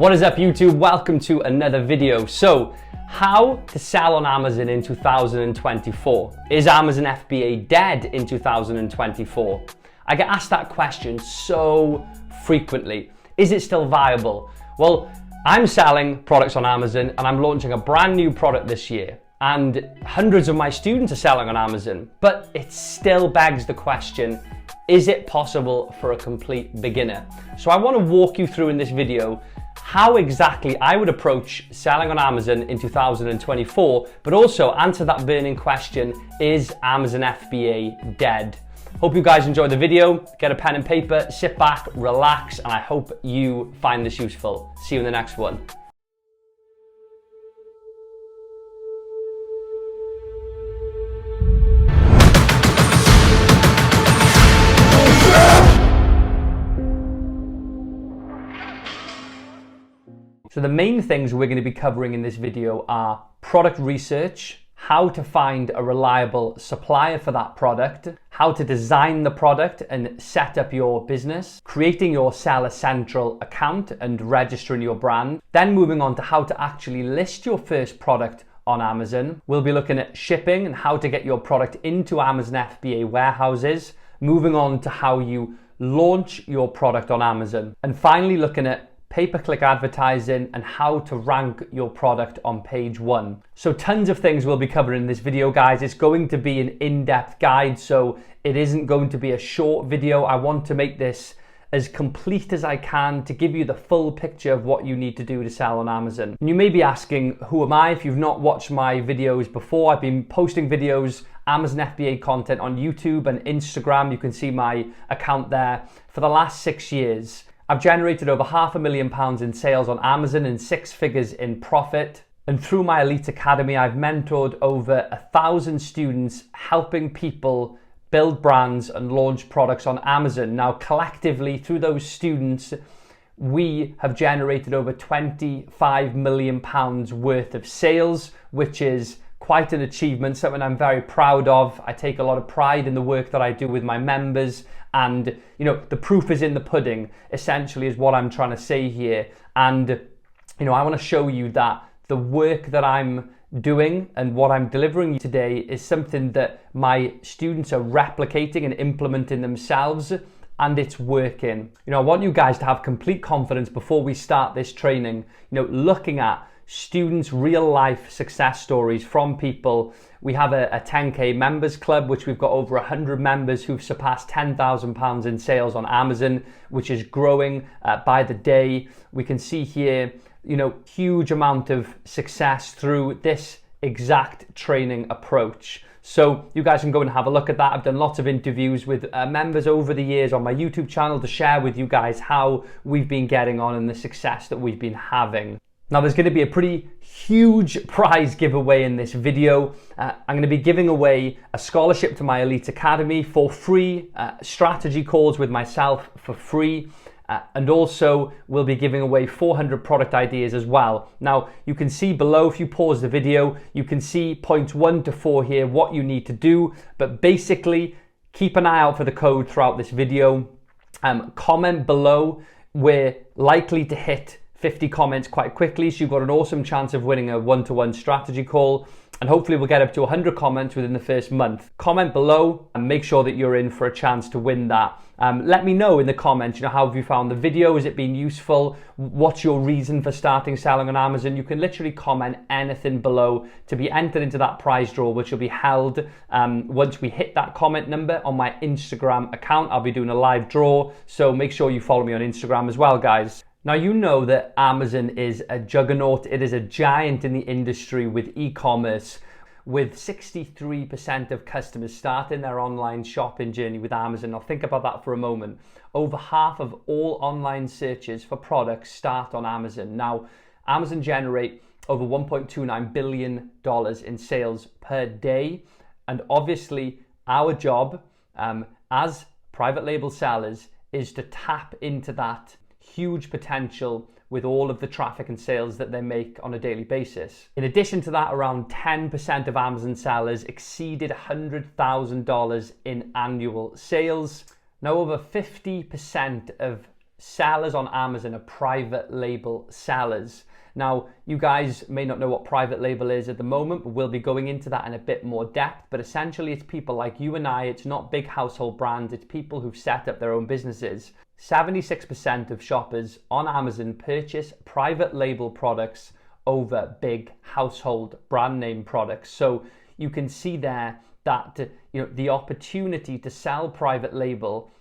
What is up, YouTube? Welcome to another video. So, how to sell on Amazon in 2024? Is Amazon FBA dead in 2024? I get asked that question so frequently. Is it still viable? Well, I'm selling products on Amazon and I'm launching a brand new product this year. And hundreds of my students are selling on Amazon, but it still begs the question, is it possible for a complete beginner? So I want to walk you through in this video how exactly I would approach selling on Amazon in 2024, but also answer that burning question, is Amazon FBA dead? Hope you guys enjoyed the video. Get a pen and paper, sit back, relax, and I hope you find this useful. See you in the next one. So the main things we're going to be covering in this video are product research, how to find a reliable supplier for that product, how to design the product and set up your business, creating your Seller Central account and registering your brand, then moving on to how to actually list your first product on Amazon. We'll be looking at shipping and how to get your product into Amazon FBA warehouses, moving on to how you launch your product on Amazon, and finally looking at pay-per-click advertising and how to rank your product on page 1. So tons of things we'll be covering in this video, guys. It's going to be an in-depth guide, so it isn't going to be a short video. I want to make this as complete as I can to give you the full picture of what you need to do to sell on Amazon. And you may be asking, who am I? If you've not watched my videos before, I've been posting videos, Amazon FBA content on YouTube and Instagram. You can see my account there for the last 6 years. I've generated over £500,000 in sales on Amazon and 6 figures in profit. And through my Elite Academy, I've mentored over 1,000 students, helping people build brands and launch products on Amazon. Now, collectively, through those students, we have generated over £25 million worth of sales, which is quite an achievement, something I'm very proud of. I take a lot of pride in the work that I do with my members, and the proof is in the pudding, essentially, is what I'm trying to say here. And I want to show you that the work that I'm doing and what I'm delivering today is something that my students are replicating and implementing themselves, and it's working. I want you guys to have complete confidence before we start this training, looking at students' real life success stories from people. We have a 10K members club, which we've got over 100 members who've surpassed £10,000 in sales on Amazon, which is growing by the day. We can see here, huge amount of success through this exact training approach. So you guys can go and have a look at that. I've done lots of interviews with members over the years on my YouTube channel to share with you guys how we've been getting on and the success that we've been having. Now, there's going to be a pretty huge prize giveaway in this video. I'm going to be giving away a scholarship to my Elite Academy for free, strategy calls with myself for free, and also we'll be giving away 400 product ideas as well. Now, you can see below, if you pause the video, you can see points 1 to 4 here, what you need to do, but basically keep an eye out for the code throughout this video. Comment below. We're likely to hit 50 comments quite quickly, so you've got an awesome chance of winning a one-to-one strategy call, and hopefully we'll get up to 100 comments within the first month. Comment below and make sure that you're in for a chance to win that. Let me know in the comments, how have you found the video? Has it been useful? What's your reason for starting selling on Amazon? You can literally comment anything below to be entered into that prize draw, which will be held once we hit that comment number on my Instagram account. I'll be doing a live draw, so make sure you follow me on Instagram as well, guys. Now, you know that Amazon is a juggernaut. It is a giant in the industry with e-commerce, with 63% of customers starting their online shopping journey with Amazon. Now, think about that for a moment. Over half of all online searches for products start on Amazon. Now, Amazon generate over $1.29 billion in sales per day. And obviously, our job as private label sellers is to tap into that huge potential with all of the traffic and sales that they make on a daily basis. In addition to that, around 10% of Amazon sellers exceeded $100,000 in annual sales. Now, over 50% of sellers on Amazon are private label sellers. Now, you guys may not know what private label is at the moment, but we'll be going into that in a bit more depth. But essentially, it's people like you and I. It's not big household brands. It's people who've set up their own businesses. 76% of shoppers on Amazon purchase private label products over big household brand name products. So you can see there that the opportunity to sell private label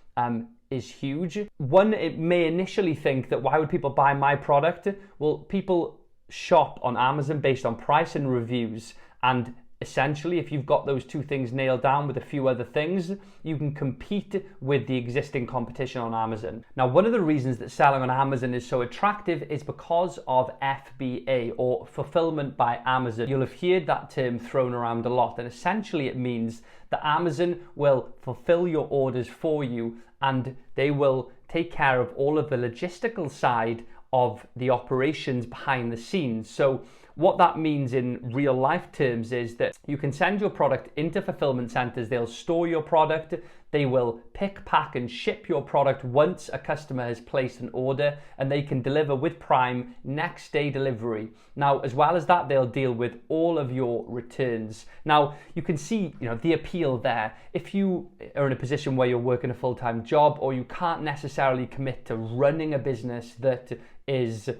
is huge. One, it may initially think that why would people buy my product? Well, people shop on Amazon based on price and reviews, and essentially if you've got those two things nailed down with a few other things, you can compete with the existing competition on Amazon. Now, one of the reasons that selling on Amazon is so attractive is because of FBA, or fulfillment by Amazon. You'll have heard that term thrown around a lot, and essentially it means that Amazon will fulfill your orders for you, and they will take care of all of the logistical side of the operations behind the scenes. So what that means in real life terms is that you can send your product into fulfillment centers, they'll store your product, they will pick, pack and ship your product once a customer has placed an order, and they can deliver with Prime next day delivery. Now, as well as that, they'll deal with all of your returns. Now, you can see, the appeal there. If you are in a position where you're working a full-time job, or you can't necessarily commit to running a business that is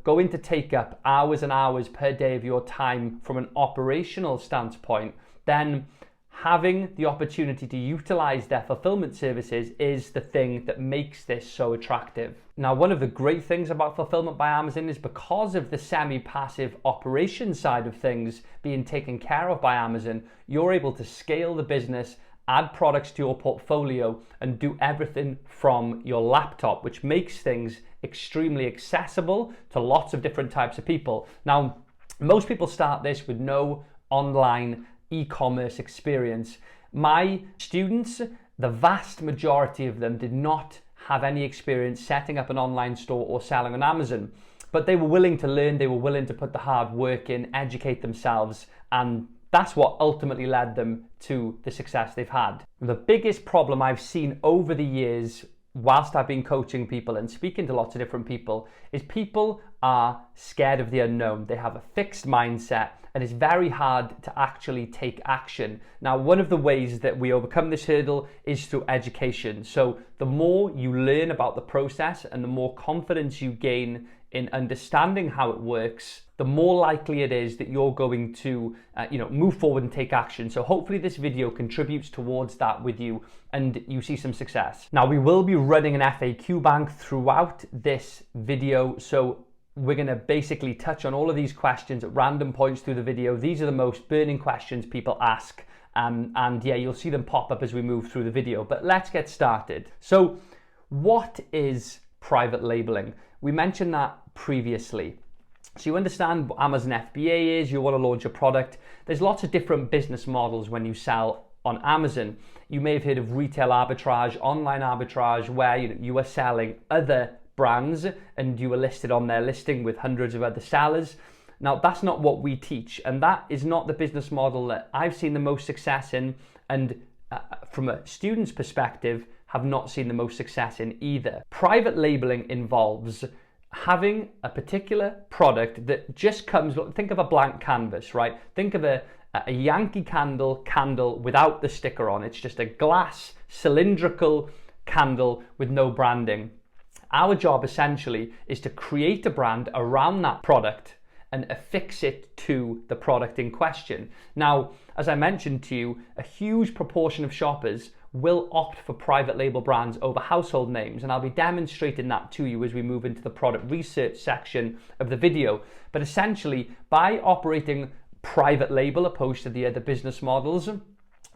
going to take up hours and hours per day of your time from an operational standpoint, then having the opportunity to utilize their fulfillment services is the thing that makes this so attractive. Now, one of the great things about fulfillment by Amazon is because of the semi-passive operation side of things being taken care of by Amazon, you're able to scale the business, add products to your portfolio, and do everything from your laptop, which makes things extremely accessible to lots of different types of people. Now, most people start this with no online e-commerce experience. My students, the vast majority of them did not have any experience setting up an online store or selling on Amazon, but they were willing to learn, they were willing to put the hard work in, educate themselves, and that's what ultimately led them to the success they've had. The biggest problem I've seen over the years, whilst I've been coaching people and speaking to lots of different people, is people are scared of the unknown. They have a fixed mindset, and it's very hard to actually take action. Now, one of the ways that we overcome this hurdle is through education. So the more you learn about the process and the more confidence you gain in understanding how it works, the more likely it is that you're going to move forward and take action. So hopefully this video contributes towards that with you and you see some success. Now, we will be running an FAQ bank throughout this video, so we're going to basically touch on all of these questions at random points through the video. These are the most burning questions people ask, and yeah, you'll see them pop up as we move through the video. But let's get started. So what is private labeling? We mentioned that previously. So you understand what Amazon FBA is, you want to launch a product. There's lots of different business models when you sell on Amazon. You may have heard of retail arbitrage, online arbitrage, where you are selling other brands and you are listed on their listing with hundreds of other sellers. Now, that's not what we teach, and that is not the business model that I've seen the most success in, and from a student's perspective, have not seen the most success in either. Private labeling involves having a particular product that just comes, think of a blank canvas, right? Think of a Yankee candle without the sticker on. It's just a glass cylindrical candle with no branding. Our job essentially is to create a brand around that product and affix it to the product in question. Now, as I mentioned to you, a huge proportion of shoppers will opt for private label brands over household names, and I'll be demonstrating that to you as we move into the product research section of the video. But essentially, by operating private label opposed to the other business models,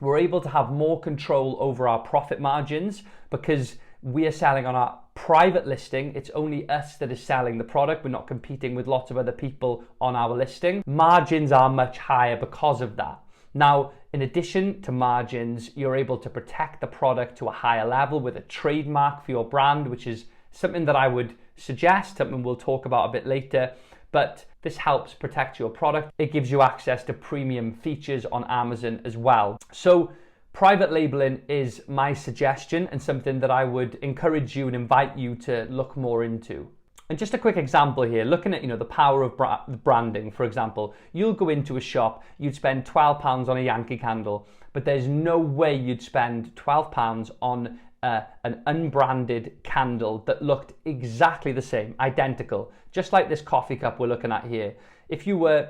we're able to have more control over our profit margins because we are selling on our private listing. It's only us that is selling the product. We're not competing with lots of other people on our listing. Margins are much higher because of that. Now, in addition to margins, you're able to protect the product to a higher level with a trademark for your brand, which is something that I would suggest, something we'll talk about a bit later. But this helps protect your product. It gives you access to premium features on Amazon as well. So private labeling is my suggestion and something that I would encourage you and invite you to look more into. And just a quick example here, looking at the power of branding. For example, you'll go into a shop, you'd spend £12 on a Yankee candle, but there's no way you'd spend £12 on an unbranded candle that looked exactly the same, identical, just like this coffee cup we're looking at here. If you were,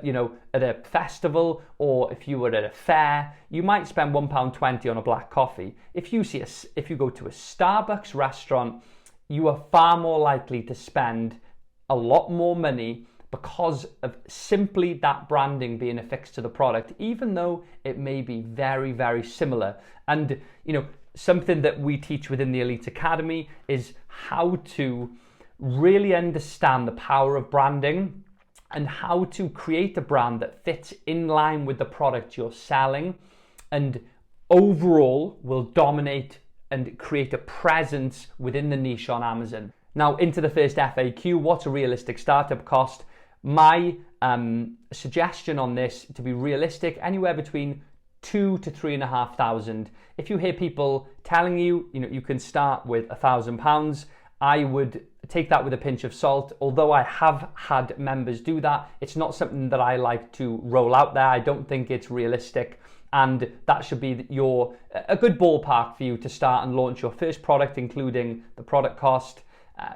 at a festival or if you were at a fair, you might spend £1.20 on a black coffee. If you go to a Starbucks restaurant, you are far more likely to spend a lot more money because of simply that branding being affixed to the product, even though it may be very, very similar. And, something that we teach within the Elite Academy is how to really understand the power of branding and how to create a brand that fits in line with the product you're selling and overall will dominate and create a presence within the niche on Amazon. Now, into the first FAQ, what's a realistic startup cost? My suggestion on this, to be realistic, anywhere between $2,000 to $3,500. If you hear people telling you, you can start with £1,000, I would take that with a pinch of salt. Although I have had members do that, it's not something that I like to roll out there. I don't think it's realistic. And that should be a good ballpark for you to start and launch your first product, including the product cost,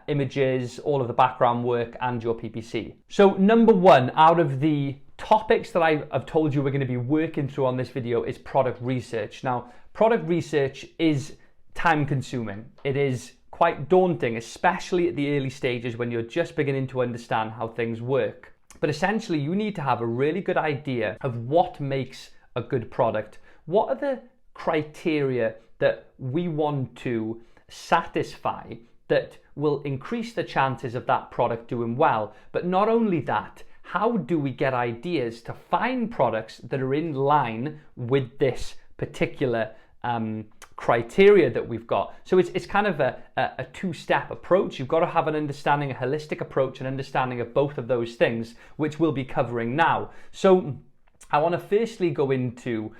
images, all of the background work, and your PPC. So number one out of the topics that I've told you we're going to be working through on this video is product research. Now, product research is time consuming. It is quite daunting, especially at the early stages when you're just beginning to understand how things work. But essentially, you need to have a really good idea of what makes a good product. What are the criteria that we want to satisfy that will increase the chances of that product doing well? But not only that, how do we get ideas to find products that are in line with this particular criteria that we've got? So it's kind of a two-step approach. You've got to have an understanding, a holistic approach, an understanding of both of those things, which we'll be covering now. So I want to firstly go into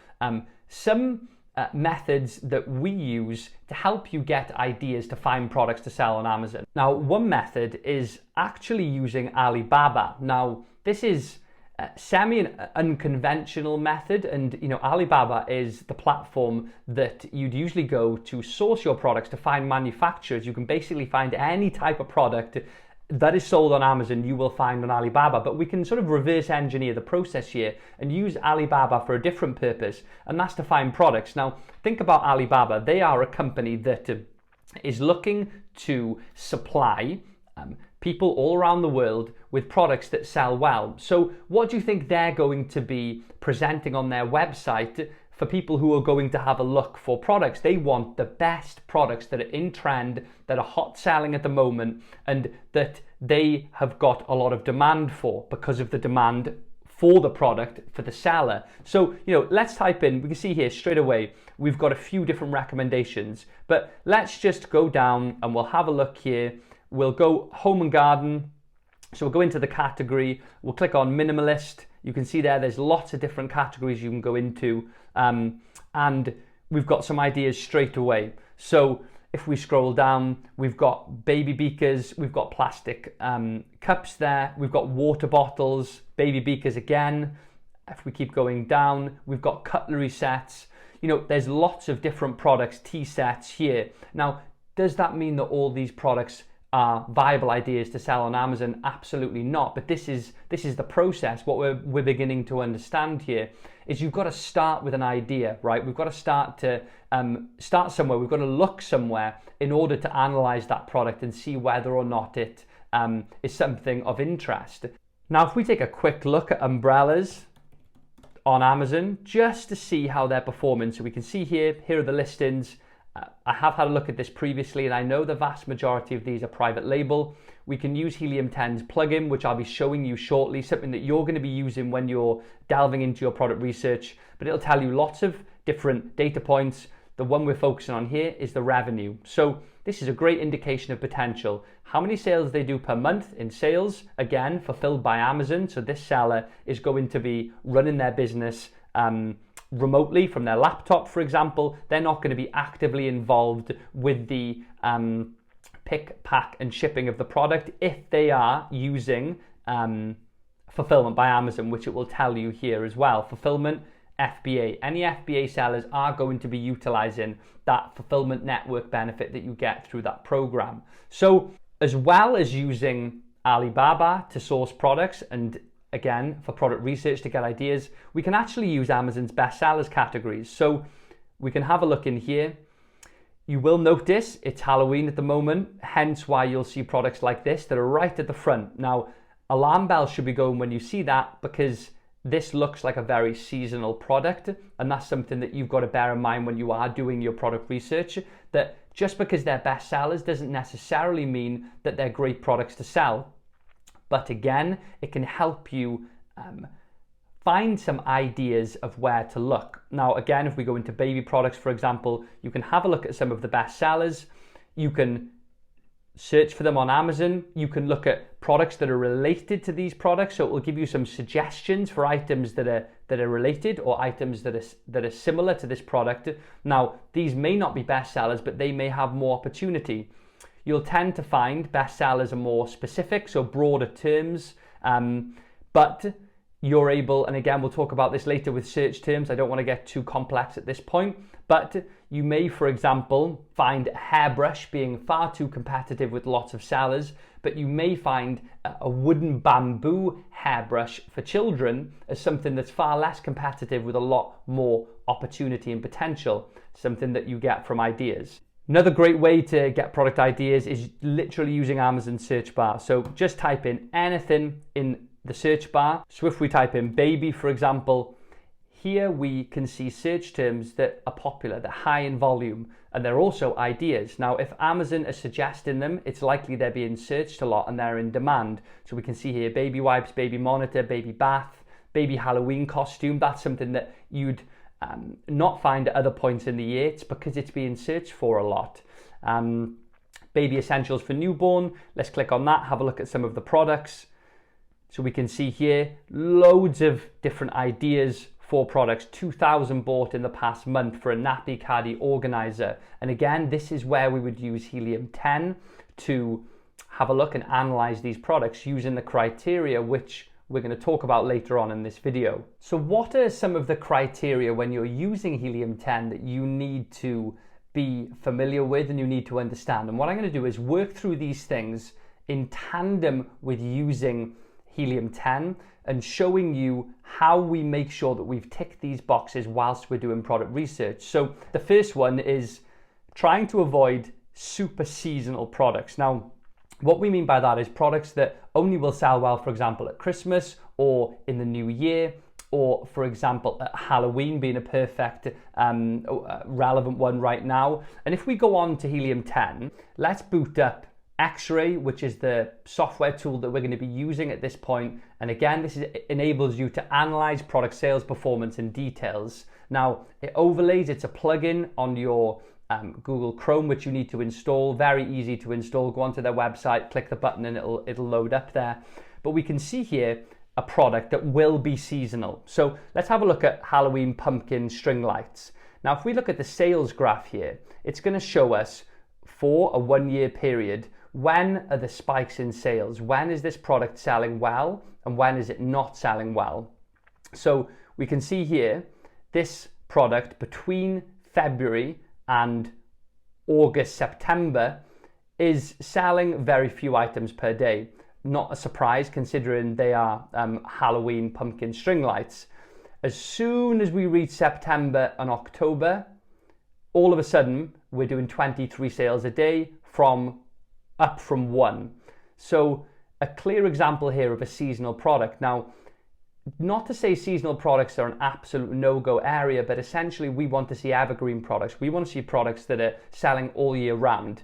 some methods that we use to help you get ideas to find products to sell on Amazon. Now, one method is actually using Alibaba. Now, this is semi-unconventional method, and Alibaba is the platform that you'd usually go to source your products, to find manufacturers. You can basically find any type of product that is sold on Amazon, you will find on Alibaba. But we can sort of reverse engineer the process here and use Alibaba for a different purpose, and that's to find products. Now, think about Alibaba. They are a company that is looking to supply people all around the world with products that sell well. So what do you think they're going to be presenting on their website for people who are going to have a look for products? They want the best products that are in trend, that are hot selling at the moment, and that they have got a lot of demand for because of the demand for the product for the seller. So, let's type in, we can see here straight away, we've got a few different recommendations, but let's just go down and we'll have a look here. We'll go home and garden. So we'll go into the category, we'll click on minimalist. You can see there's lots of different categories you can go into, and we've got some ideas straight away. So if we scroll down, we've got baby beakers, we've got plastic cups there, we've got water bottles, baby beakers again. If we keep going down, we've got cutlery sets. There's lots of different products, tea sets here. Now, does that mean that all these products are viable ideas to sell on Amazon? Absolutely not. But this is the process. What we're beginning to understand here is you've got to start with an idea, right? We've got to start somewhere. We've got to look somewhere in order to analyze that product and see whether or not it is something of interest. Now, if we take a quick look at umbrellas on Amazon, just to see how they're performing. So we can see here are the listings. I have had a look at this previously, and I know the vast majority of these are private label. We can use Helium 10's plugin, which I'll be showing you shortly, something that you're going to be using when you're delving into your product research, but it'll tell you lots of different data points. The one we're focusing on here is the revenue. So this is a great indication of potential. How many sales they do per month in sales, again, fulfilled by Amazon. So this seller is going to be running their business remotely from their laptop, for example, they're not going to be actively involved with the pick, pack, and shipping of the product if they are using fulfillment by Amazon, which it will tell you here as well. Fulfillment, FBA. Any FBA sellers are going to be utilizing that fulfillment network benefit that you get through that program. So as well as using Alibaba to source products and again for product research to get ideas, we can actually use Amazon's best sellers categories. So we can have a look in here. You will notice it's Halloween at the moment, hence why you'll see products like this that are right at the front. Now, alarm bells should be going when you see that, because this looks like a very seasonal product, and that's something that you've got to bear in mind when you are doing your product research, that just because they're best sellers doesn't necessarily mean that they're great products to sell. But again, it can help you find some ideas of where to look. Now, again, if we go into baby products, for example, you can have a look at some of the best sellers. You can search for them on Amazon. You can look at products that are related to these products. So it will give you some suggestions for items that are related, or items that are similar to this product. Now, these may not be best sellers, but they may have more opportunity. You'll tend to find best sellers are more specific, so broader terms, but you're able, and again, we'll talk about this later with search terms. I don't want to get too complex at this point, but you may, for example, find a hairbrush being far too competitive with lots of sellers, but you may find a wooden bamboo hairbrush for children as something that's far less competitive with a lot more opportunity and potential, something that you get from ideas. Another great way to get product ideas is literally using Amazon search bar. So just type in anything in the search bar. So if we type in baby, for example, here we can see search terms that are popular, they're high in volume, and they're also ideas. Now, if Amazon is suggesting them, it's likely they're being searched a lot and they're in demand. So we can see here baby wipes, baby monitor, baby bath, baby Halloween costume. That's something that you'd not find at other points in the year. It's because it's being searched for a lot. Baby essentials for newborn. Let's click on that, have a look at some of the products. So we can see here loads of different ideas for products, 2,000 bought in the past month for a nappy caddy organizer. And again, this is where we would use Helium-10 to have a look and analyze these products using the criteria which we're going to talk about later on in this video. So what are some of the criteria when you're using Helium-10 that you need to be familiar with and you need to understand? And what I'm going to do is work through these things in tandem with using Helium-10 and showing you how we make sure that we've ticked these boxes whilst we're doing product research. So the first one is trying to avoid super seasonal products. Now, what we mean by that is products that only will sell well, for example, at Christmas or in the new year, or for example, at Halloween being a perfect relevant one right now. And if we go on to Helium-10, let's boot up X-Ray, which is the software tool that we're going to be using at this point. And again, this enables you to analyze product sales performance in details. Now, it overlays, it's a plugin on your Google Chrome, which you need to install. Very easy to install. Go onto their website, click the button, and it'll load up there. But we can see here a product that will be seasonal. So let's have a look at Halloween pumpkin string lights. Now, if we look at the sales graph here, it's going to show us for a 1-year period, when are the spikes in sales? When is this product selling well and when is it not selling well? So we can see here, this product between February and August, September is selling very few items per day. Not a surprise considering they are Halloween pumpkin string lights. As soon as we reach September and October, all of a sudden we're doing 23 sales a day up from 1. So a clear example here of a seasonal product. Now, not to say seasonal products are an absolute no-go area, but essentially we want to see evergreen products. We want to see products that are selling all year round.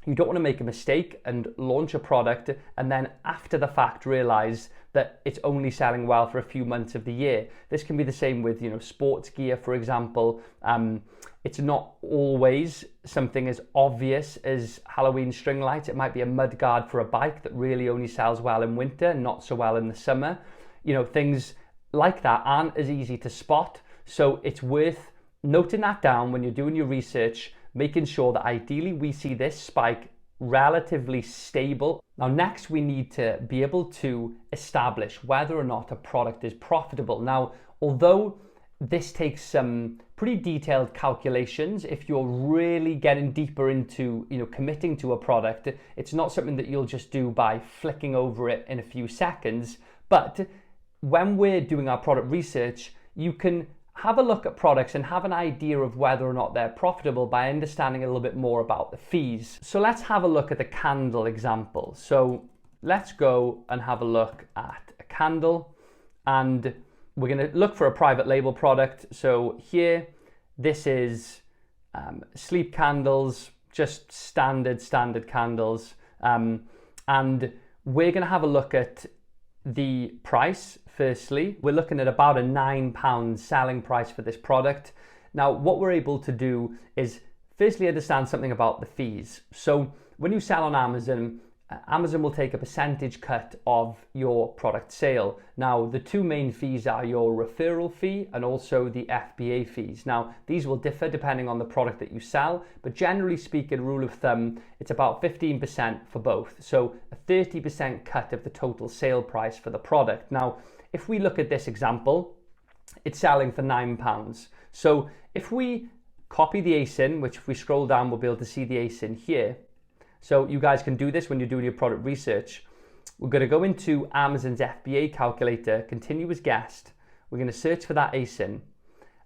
You don't want to make a mistake and launch a product and then after the fact realize that it's only selling well for a few months of the year. This can be the same with, sports gear, for example. It's not always something as obvious as Halloween string lights. It might be a mud guard for a bike that really only sells well in winter, not so well in the summer. Things like that aren't as easy to spot. So it's worth noting that down when you're doing your research, making sure that ideally we see this spike relatively stable. Now next we need to be able to establish whether or not a product is profitable. Now, although this takes some pretty detailed calculations, if you're really getting deeper into committing to a product, it's not something that you'll just do by flicking over it in a few seconds. But when we're doing our product research, you can have a look at products and have an idea of whether or not they're profitable by understanding a little bit more about the fees. So let's have a look at the candle example. So let's go and have a look at a candle, and we're going to look for a private label product. So here, this is sleep candles, just standard candles. And we're going to have a look at the price. Firstly, we're looking at about a £9 selling price for this product. Now, what we're able to do is firstly understand something about the fees. So when you sell on Amazon, Amazon will take a percentage cut of your product sale. Now, the two main fees are your referral fee and also the FBA fees. Now, these will differ depending on the product that you sell, but generally speaking, rule of thumb, it's about 15% for both. So a 30% cut of the total sale price for the product. Now, if we look at this example, it's selling for £9. So if we copy the ASIN, which if we scroll down, we'll be able to see the ASIN here. So you guys can do this when you're doing your product research. We're going to go into Amazon's FBA calculator, continuous guest. We're going to search for that ASIN,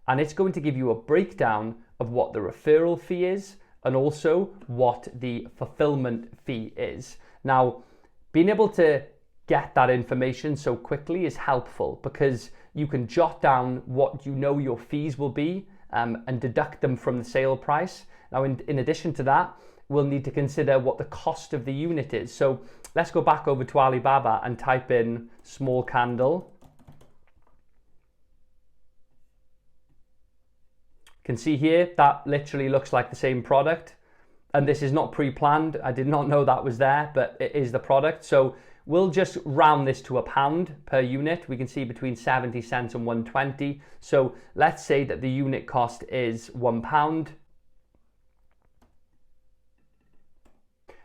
and it's going to give you a breakdown of what the referral fee is and also what the fulfillment fee is. Now, being able to get that information so quickly is helpful because you can jot down what you know your fees will be and deduct them from the sale price. Now, in addition to that, we'll need to consider what the cost of the unit is. So let's go back over to Alibaba and type in small candle. You can see here that literally looks like the same product, and this is not pre-planned. I did not know that was there, but it is the product. So we'll just round this to £1 per unit. We can see between 70 cents and 120. So let's say that the unit cost is £1.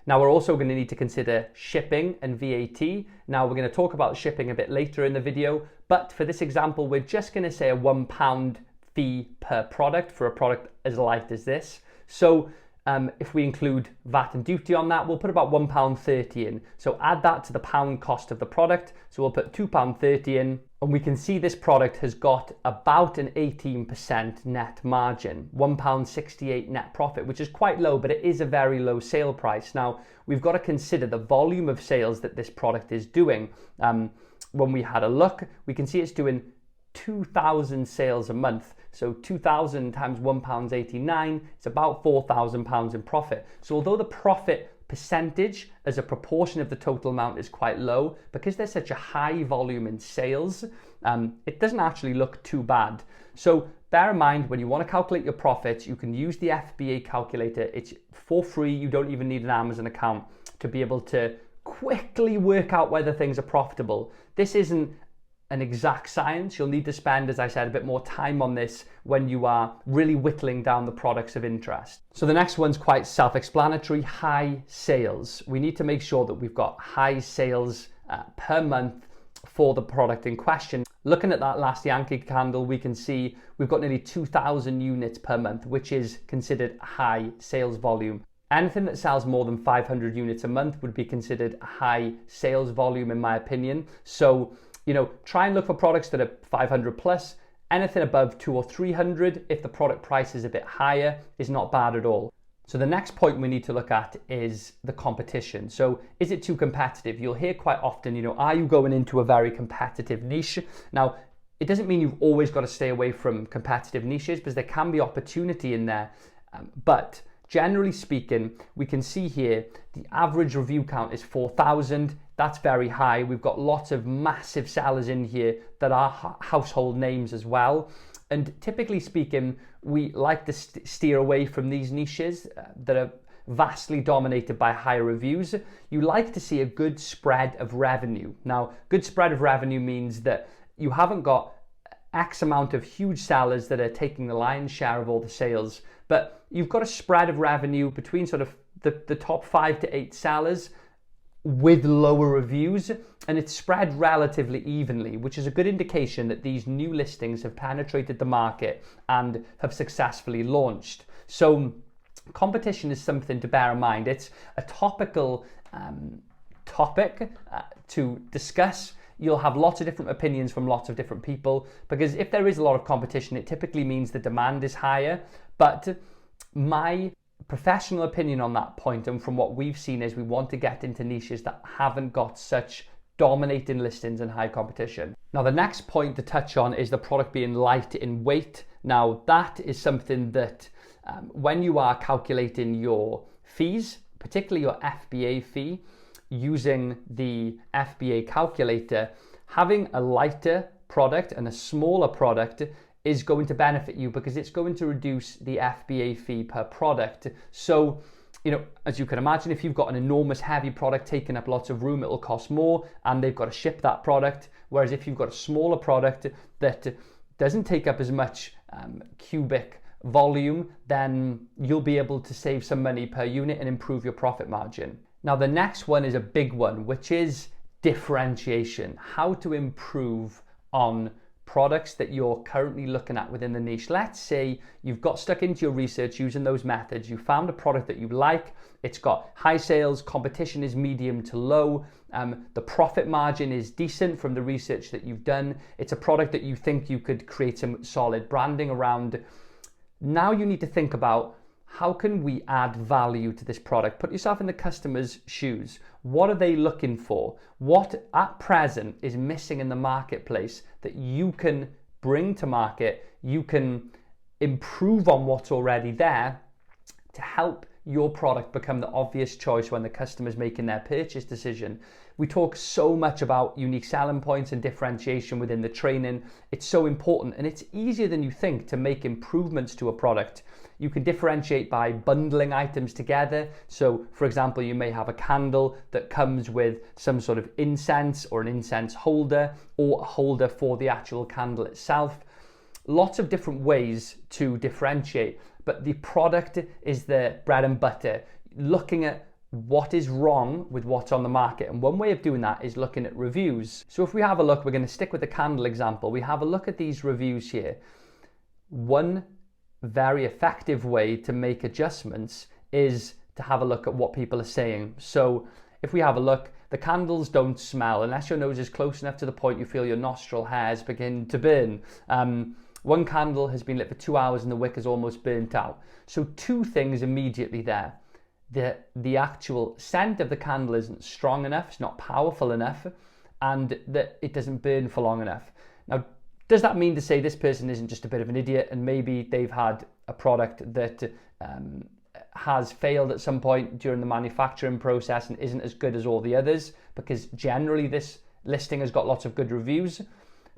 Now we're also going to need to consider shipping and VAT. Now we're going to talk about shipping a bit later in the video, but for this example, we're just going to say a £1 fee per product for a product as light as this. So if we include VAT and duty on that, we'll put about £1.30 in. So add that to the pound cost of the product. So we'll put £2.30 in, and we can see this product has got about an 18% net margin, £1.68 net profit, which is quite low, but it is a very low sale price. Now, we've got to consider the volume of sales that this product is doing. When we had a look, we can see it's doing 2,000 sales a month. So 2,000 times £1.89, it's about £4,000 in profit. So although the profit percentage as a proportion of the total amount is quite low, because there's such a high volume in sales, it doesn't actually look too bad. So bear in mind, when you want to calculate your profits, you can use the FBA calculator. It's for free. You don't even need an Amazon account to be able to quickly work out whether things are profitable. This isn't an exact science. You'll need to spend, as I said, a bit more time on this when you are really whittling down the products of interest. So the next one's quite self-explanatory, high sales. We need to make sure that we've got high sales per month for the product in question. Looking at that last Yankee candle, we can see we've got nearly 2,000 units per month, which is considered high sales volume. Anything that sells more than 500 units a month would be considered a high sales volume, in my opinion. So try and look for products that are 500 plus. Anything above 200 or 300, if the product price is a bit higher, is not bad at all. So the next point we need to look at is the competition. So is it too competitive? You'll hear quite often, are you going into a very competitive niche? Now, it doesn't mean you've always got to stay away from competitive niches, because there can be opportunity in there. But generally speaking, we can see here the average review count is 4,000. That's very high. We've got lots of massive sellers in here that are household names as well. And typically speaking, we like to steer away from these niches that are vastly dominated by higher reviews. You like to see a good spread of revenue. Now, good spread of revenue means that you haven't got X amount of huge sellers that are taking the lion's share of all the sales. But you've got a spread of revenue between sort of the top 5 to 8 sellers with lower reviews, and it's spread relatively evenly, which is a good indication that these new listings have penetrated the market and have successfully launched. So competition is something to bear in mind. It's a topical topic to discuss. You'll have lots of different opinions from lots of different people, because if there is a lot of competition, it typically means the demand is higher. But my professional opinion on that point, and from what we've seen, is we want to get into niches that haven't got such dominating listings and high competition. Now, the next point to touch on is the product being light in weight. Now, that is something that when you are calculating your fees, particularly your FBA fee, using the FBA calculator, having a lighter product and a smaller product is going to benefit you, because it's going to reduce the FBA fee per product. So, as you can imagine, if you've got an enormous heavy product taking up lots of room, it'll cost more and they've got to ship that product. Whereas if you've got a smaller product that doesn't take up as much cubic volume, then you'll be able to save some money per unit and improve your profit margin. Now, the next one is a big one, which is differentiation. How to improve on products that you're currently looking at within the niche. Let's say you've got stuck into your research using those methods. You found a product that you like. It's got high sales, competition is medium to low. The profit margin is decent from the research that you've done. It's a product that you think you could create some solid branding around. Now you need to think about, how can we add value to this product? Put yourself in the customer's shoes. What are they looking for? What at present is missing in the marketplace that you can bring to market? You can improve on what's already there to help your product become the obvious choice when the customer's making their purchase decision. We talk so much about unique selling points and differentiation within the training. It's so important, and it's easier than you think to make improvements to a product. You can differentiate by bundling items together. So, for example, you may have a candle that comes with some sort of incense or an incense holder, or a holder for the actual candle itself. Lots of different ways to differentiate, but the product is the bread and butter. Looking at what is wrong with what's on the market, and one way of doing that is looking at reviews. So if we have a look, we're going to stick with the candle example. We have a look at these reviews here. One very effective way to make adjustments is to have a look at what people are saying. So if we have a look, the candles don't smell unless your nose is close enough to the point you feel your nostril hairs begin to burn. One candle has been lit for 2 hours and the wick is almost burnt out. So two things immediately there. The actual scent of the candle isn't strong enough, it's not powerful enough, and that it doesn't burn for long enough. Now, does that mean to say this person isn't just a bit of an idiot and maybe they've had a product that has failed at some point during the manufacturing process and isn't as good as all the others? Because generally this listing has got lots of good reviews.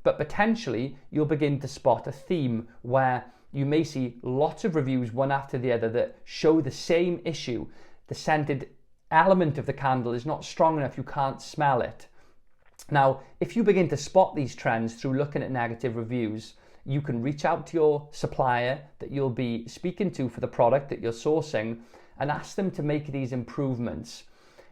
But potentially you'll begin to spot a theme where you may see lots of reviews one after the other that show the same issue. The scented element of the candle is not strong enough, you can't smell it. Now, if you begin to spot these trends through looking at negative reviews, you can reach out to your supplier that you'll be speaking to for the product that you're sourcing and ask them to make these improvements.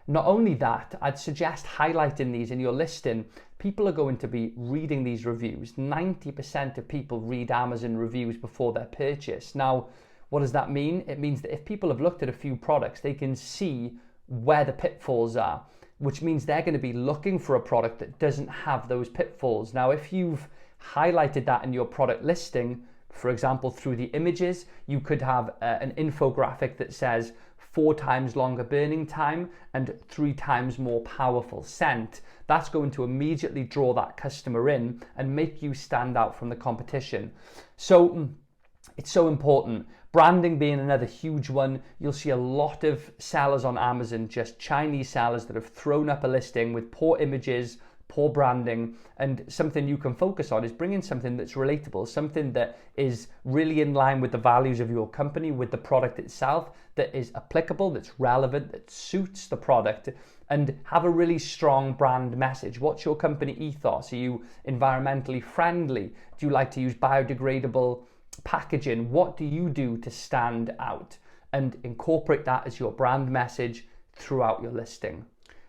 Not only that, I'd suggest highlighting these in your listing. People are going to be reading these reviews. 90% of people read Amazon reviews before their purchase. Now, what does that mean? It means that if people have looked at a few products, they can see where the pitfalls are, which means they're going to be looking for a product that doesn't have those pitfalls. Now, if you've highlighted that in your product listing, for example, through the images, you could have an infographic that says 4 times longer burning time and 3 times more powerful scent. That's going to immediately draw that customer in and make you stand out from the competition. So it's so important. Branding being another huge one. You'll see a lot of sellers on Amazon, just Chinese sellers that have thrown up a listing with poor images, poor branding, and something you can focus on is bringing something that's relatable, something that is really in line with the values of your company, with the product itself, that is applicable, that's relevant, that suits the product, and have a really strong brand message. What's your company ethos? Are you environmentally friendly? Do you like to use biodegradable packaging? What do you do to stand out? And incorporate that as your brand message throughout your listing.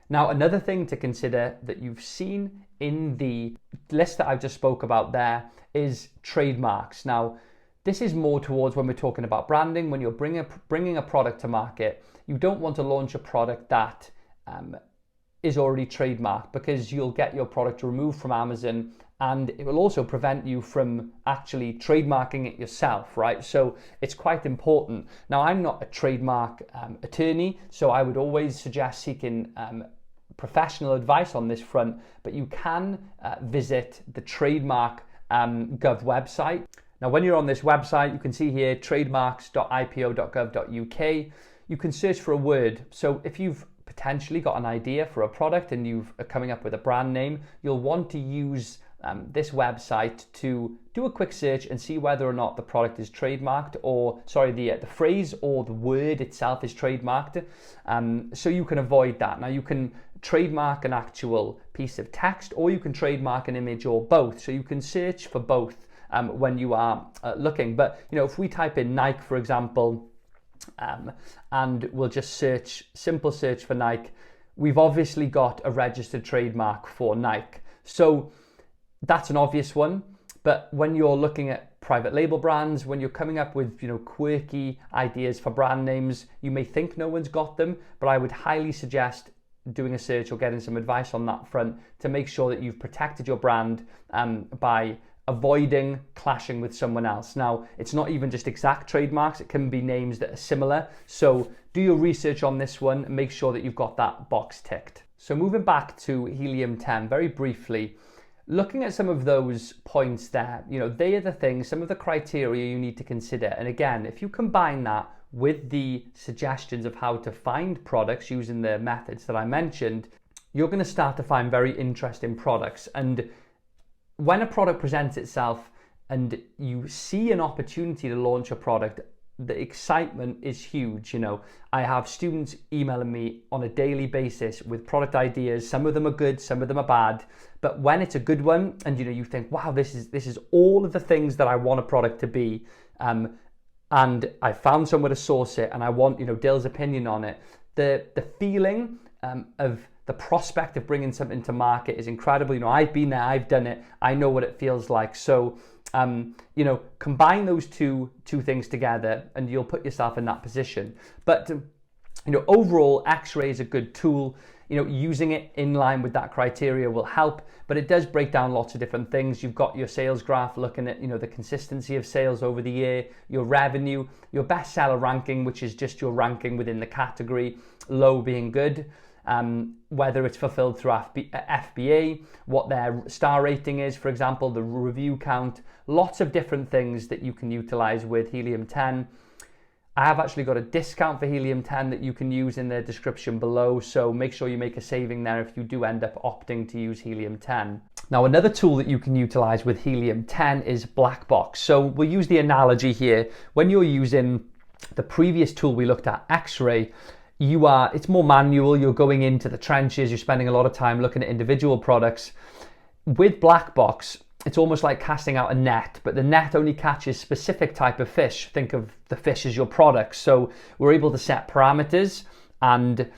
Now, another thing to consider that you've seen in the list that I've just spoke about there is trademarks. Now, this is more towards when we're talking about branding. When you're bringing a product to market, you don't want to launch a product that is already trademarked, because you'll get your product removed from Amazon, and it will also prevent you from actually trademarking it yourself, right? So it's quite important. Now, I'm not a trademark attorney, so I would always suggest seeking professional advice on this front, but you can visit the trademark.gov website. Now, when you're on this website, you can see here trademarks.ipo.gov.uk. You can search for a word. So if you've potentially got an idea for a product and you're coming up with a brand name, you'll want to use this website to do a quick search and see whether or not the product is trademarked, or the phrase or the word itself is trademarked, so you can avoid that. Now, you can trademark an actual piece of text, or you can trademark an image, or both. So you can search for both when you are looking. But if we type in Nike, for example, and we'll just simple search for Nike, we've obviously got a registered trademark for Nike. So that's an obvious one. But when you're looking at private label brands, when you're coming up with quirky ideas for brand names, you may think no one's got them, but I would highly suggest doing a search or getting some advice on that front to make sure that you've protected your brand by avoiding clashing with someone else. Now, it's not even just exact trademarks, it can be names that are similar. So do your research on this one and make sure that you've got that box ticked. So moving back to helium-10 very briefly, looking at some of those points there, they are the things, some of the criteria you need to consider. And again, if you combine that with the suggestions of how to find products using the methods that I mentioned, you're going to start to find very interesting products. And when a product presents itself and you see an opportunity to launch a product, the excitement is huge. I have students emailing me on a daily basis with product ideas. Some of them are good, some of them are bad. But when it's a good one, and you think, wow, this is all of the things that I want a product to be, and I found somewhere to source it, and I want Dill's opinion on it. The feeling of the prospect of bringing something to market is incredible. I've been there, I've done it, I know what it feels like. So combine those two things together and you'll put yourself in that position. But overall, X-ray is a good tool. Using it in line with that criteria will help, but it does break down lots of different things. You've got your sales graph looking at the consistency of sales over the year, your revenue, your bestseller ranking, which is just your ranking within the category, low being good. Whether it's fulfilled through FBA, what their star rating is, for example, the review count, lots of different things that you can utilize with helium-10. I have actually got a discount for helium-10 that you can use in the description below, so make sure you make a saving there if you do end up opting to use helium-10. Now, another tool that you can utilize with helium-10 is black box. So we'll use the analogy here. When you're using the previous tool we looked at, X-ray, it's more manual, you're going into the trenches, you're spending a lot of time looking at individual products. With black box, it's almost like casting out a net, but the net only catches specific type of fish. Think of the fish as your product. So we're able to set parameters, and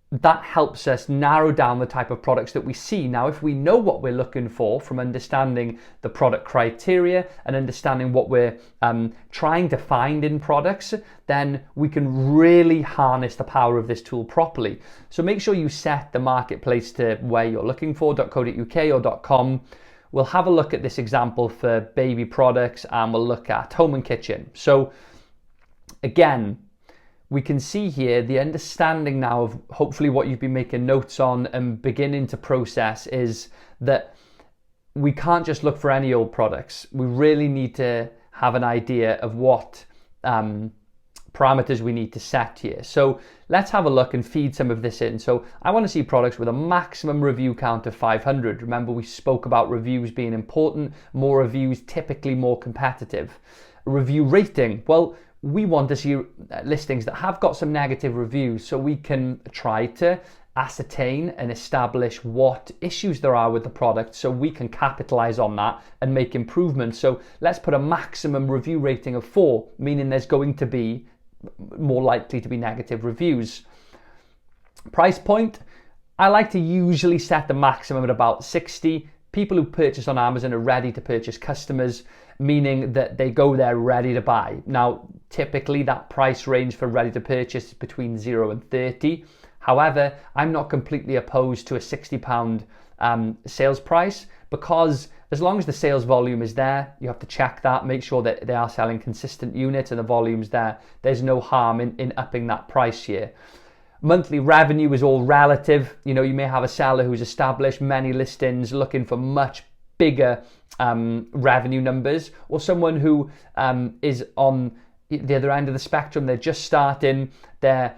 that helps us narrow down the type of products that we see. Now, if we know what we're looking for from understanding the product criteria and understanding what we're trying to find in products, then we can really harness the power of this tool properly. So make sure you set the marketplace to where you're looking for, .co.uk or .com. We'll have a look at this example for baby products, and we'll look at home and kitchen. So again, we can see here the understanding now of hopefully what you've been making notes on and beginning to process is that we can't just look for any old products. We really need to have an idea of what parameters we need to set here. So let's have a look and feed some of this in. So I want to see products with a maximum review count of 500. Remember, we spoke about reviews being important, more reviews, typically more competitive. Review rating, well, we want to see listings that have got some negative reviews so we can try to ascertain and establish what issues there are with the product so we can capitalize on that and make improvements. So let's put a maximum review rating of 4, meaning there's going to be more likely to be negative reviews. Price point, I like to usually set the maximum at about 60. People who purchase on Amazon are ready to purchase customers, meaning that they go there ready to buy. Now, typically that price range for ready to purchase is between 0 and 30. However, I'm not completely opposed to a £60 sales price, because as long as the sales volume is there, you have to check that, make sure that they are selling consistent units and the volume's there. There's no harm in upping that price here. Monthly revenue is all relative. You know, you may have a seller who's established many listings looking for much bigger revenue numbers, or someone who is on the other end of the spectrum. They're just starting, they're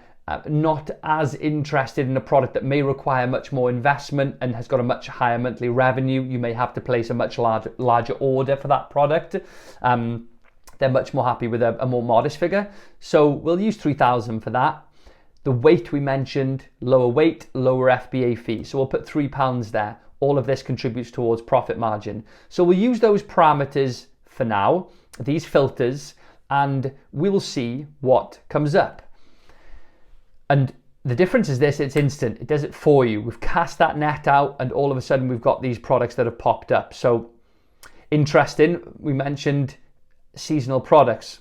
not as interested in a product that may require much more investment and has got a much higher monthly revenue. You may have to place a much larger order for that product. They're much more happy with a more modest figure. So we'll use 3,000 for that. The weight we mentioned, lower weight, lower FBA fee. So we'll put £3 there. All of this contributes towards profit margin. So we'll use those parameters for now, these filters, and we will see what comes up. And the difference is this, it's instant. It does it for you. We've cast that net out and all of a sudden we've got these products that have popped up. So interesting, we mentioned seasonal products,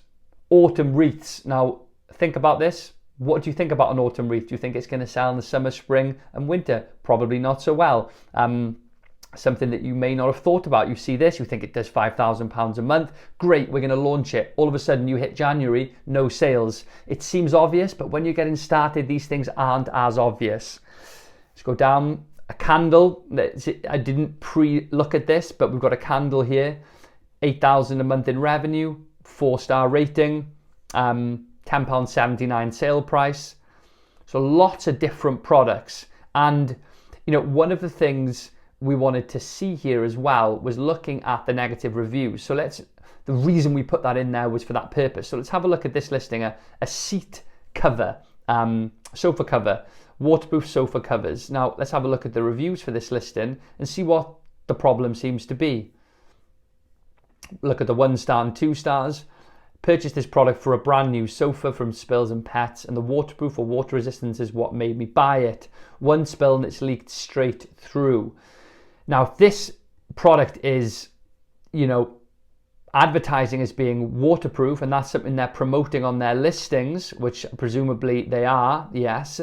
autumn wreaths. Now think about this. What do you think about an autumn wreath? Do you think it's going to sell in the summer, spring and winter? Probably not so well. Something that you may not have thought about. You see this, you think it does £5,000 a month. Great, we're going to launch it. All of a sudden you hit January, no sales. It seems obvious, but when you're getting started, these things aren't as obvious. Let's go down. A candle. I didn't pre-look at this, but we've got a candle here. 8,000 a month in revenue, 4-star rating, £10.79 sale price. So lots of different products. And you know, one of the things we wanted to see here as well was looking at the negative reviews. So the reason we put that in there was for that purpose. So let's have a look at this listing, a seat cover, sofa cover, waterproof sofa covers. Now let's have a look at the reviews for this listing and see what the problem seems to be. Look at the 1-star and 2 stars. Purchased this product for a brand new sofa from Spills and Pets, and the waterproof or water resistance is what made me buy it. One spill and it's leaked straight through. Now, if this product is, you know, advertising as being waterproof, and that's something they're promoting on their listings, which presumably they are, yes,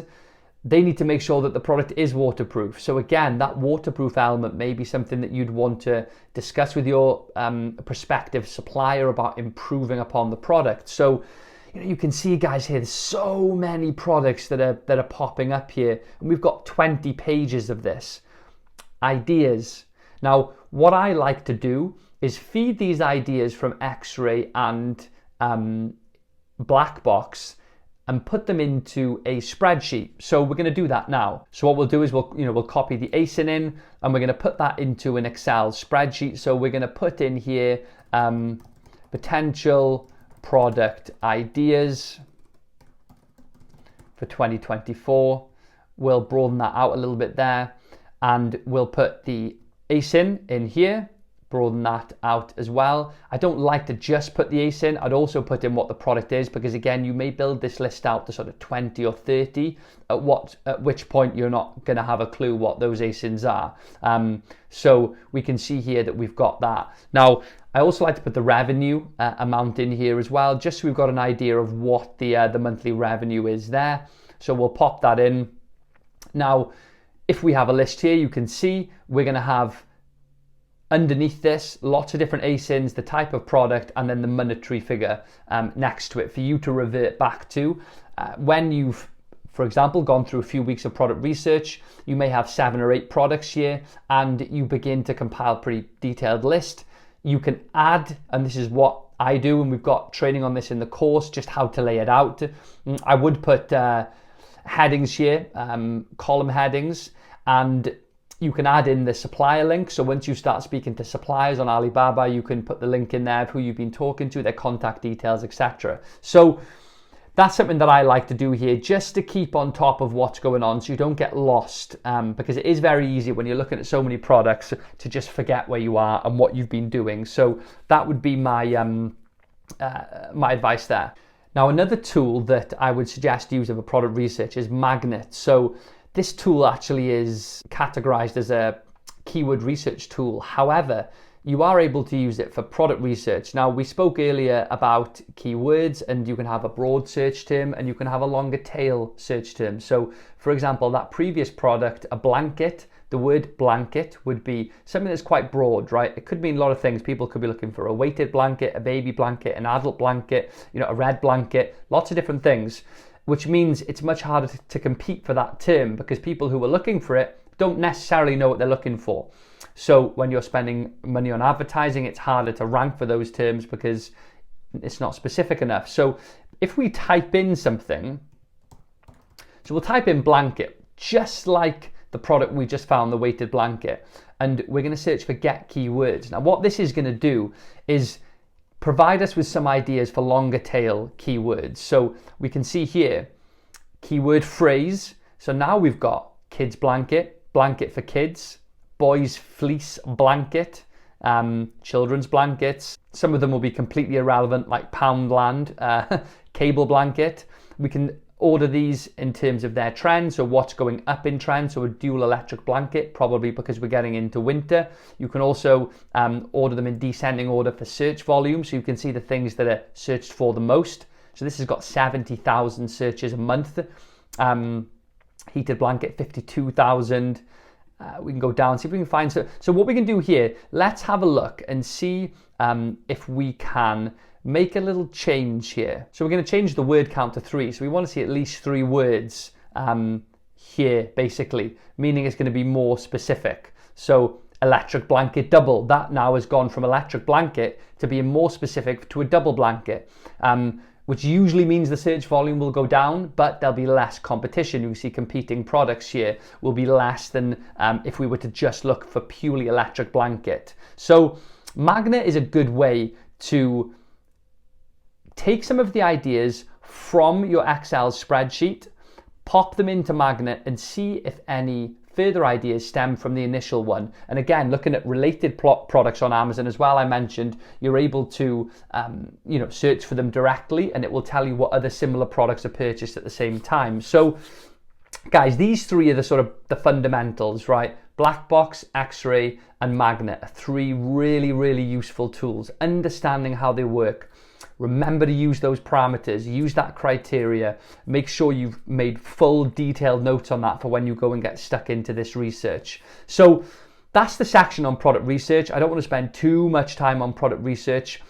they need to make sure that the product is waterproof. So again, that waterproof element may be something that you'd want to discuss with your prospective supplier about improving upon the product. So, you know, you can see, guys, here, there's so many products that are popping up here, and we've got 20 pages of this. Ideas. Now, what I like to do is feed these ideas from X-Ray and Black Box and put them into a spreadsheet. So we're going to do that now. So what we'll do is we'll copy the ASIN in, and we're going to put that into an Excel spreadsheet. So we're going to put in here potential product ideas for 2024. We'll broaden that out a little bit there, and we'll put the ASIN in here, broaden that out as well. I don't like to just put the ASIN. I'd also put in what the product is, because again, you may build this list out to sort of 20 or 30, at which point you're not going to have a clue what those ASINs are. So we can see here that we've got that. Now, I also like to put the revenue amount in here as well, just so we've got an idea of what the monthly revenue is there. So we'll pop that in. Now, if we have a list here, you can see we're going to have underneath this lots of different ASINs, the type of product, and then the monetary figure next to it for you to revert back to. When you've, for example, gone through a few weeks of product research, you may have 7 or 8 products here, and you begin to compile a pretty detailed list. You can add, and this is what I do, and we've got training on this in the course, just how to lay it out. I would put headings here, column headings, and you can add in the supplier link. So once you start speaking to suppliers on Alibaba, you can put the link in there of who you've been talking to, their contact details, etc. So that's something that I like to do here, just to keep on top of what's going on so you don't get lost, because it is very easy when you're looking at so many products to just forget where you are and what you've been doing. So that would be my my advice there. Now, another tool that I would suggest use of a product research is Magnet. So this tool actually is categorized as a keyword research tool. However, you are able to use it for product research. Now, we spoke earlier about keywords, and you can have a broad search term and you can have a longer tail search term. So for example, that previous product, a blanket, the word blanket would be something that's quite broad, right? It could mean a lot of things. People could be looking for a weighted blanket, a baby blanket, an adult blanket, a red blanket, lots of different things, which means it's much harder to compete for that term because people who are looking for it don't necessarily know what they're looking for. So when you're spending money on advertising, it's harder to rank for those terms because it's not specific enough. So if we type in something, so we'll type in blanket, just like the product we just found, the weighted blanket, and we're going to search for get keywords. Now what this is going to do is provide us with some ideas for longer tail keywords. So we can see here, keyword phrase. So now we've got kids blanket, blanket for kids, boys fleece blanket, children's blankets. Some of them will be completely irrelevant, like Poundland, cable blanket. We can order these in terms of their trend, so what's going up in trend. So a dual electric blanket, probably because we're getting into winter. You can also order them in descending order for search volume, so you can see the things that are searched for the most. So this has got 70,000 searches a month. Heated blanket, 52,000. We can go down, see if we can find. So what we can do here, let's have a look and see if we can make a little change here. So we're going to change the word count to 3. So we want to see at least 3 words here, basically, meaning it's going to be more specific. So electric blanket double, that now has gone from electric blanket to being more specific to a double blanket, which usually means the search volume will go down, but there'll be less competition. You can see competing products here will be less than if we were to just look for purely electric blanket. So Magnet is a good way to take some of the ideas from your Excel spreadsheet, pop them into Magnet, and see if any further ideas stem from the initial one. And again, looking at related products on Amazon as well, I mentioned you're able to search for them directly, and it will tell you what other similar products are purchased at the same time. So guys, these 3 are the sort of the fundamentals, right? Black box, X-ray, and Magnet are 3 really, really useful tools. Understanding how they work. Remember to use those parameters, use that criteria, make sure you've made full detailed notes on that for when you go and get stuck into this research. So that's the section on product research. I don't want to spend too much time on product research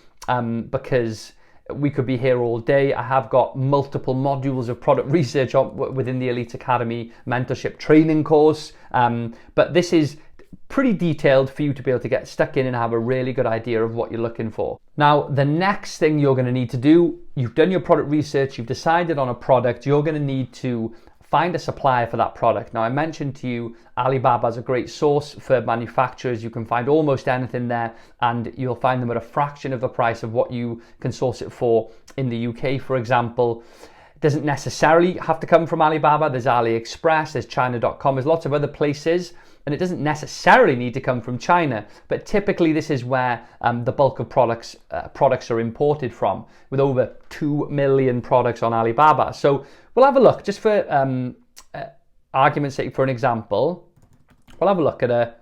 because we could be here all day. I have got multiple modules of product research within the Elite Academy mentorship training course, but this is pretty detailed for you to be able to get stuck in and have a really good idea of what you're looking for. Now, the next thing you're going to need to do, you've done your product research, you've decided on a product, you're going to need to find a supplier for that product. Now, I mentioned to you, Alibaba is a great source for manufacturers. You can find almost anything there, and you'll find them at a fraction of the price of what you can source it for in the UK, for example. It doesn't necessarily have to come from Alibaba. There's AliExpress, there's China.com, there's lots of other places. And it doesn't necessarily need to come from China, but typically this is where the bulk of products are imported from, with over 2 million products on Alibaba. So we'll have a look, just for argument's sake, for an example, we'll have a look at a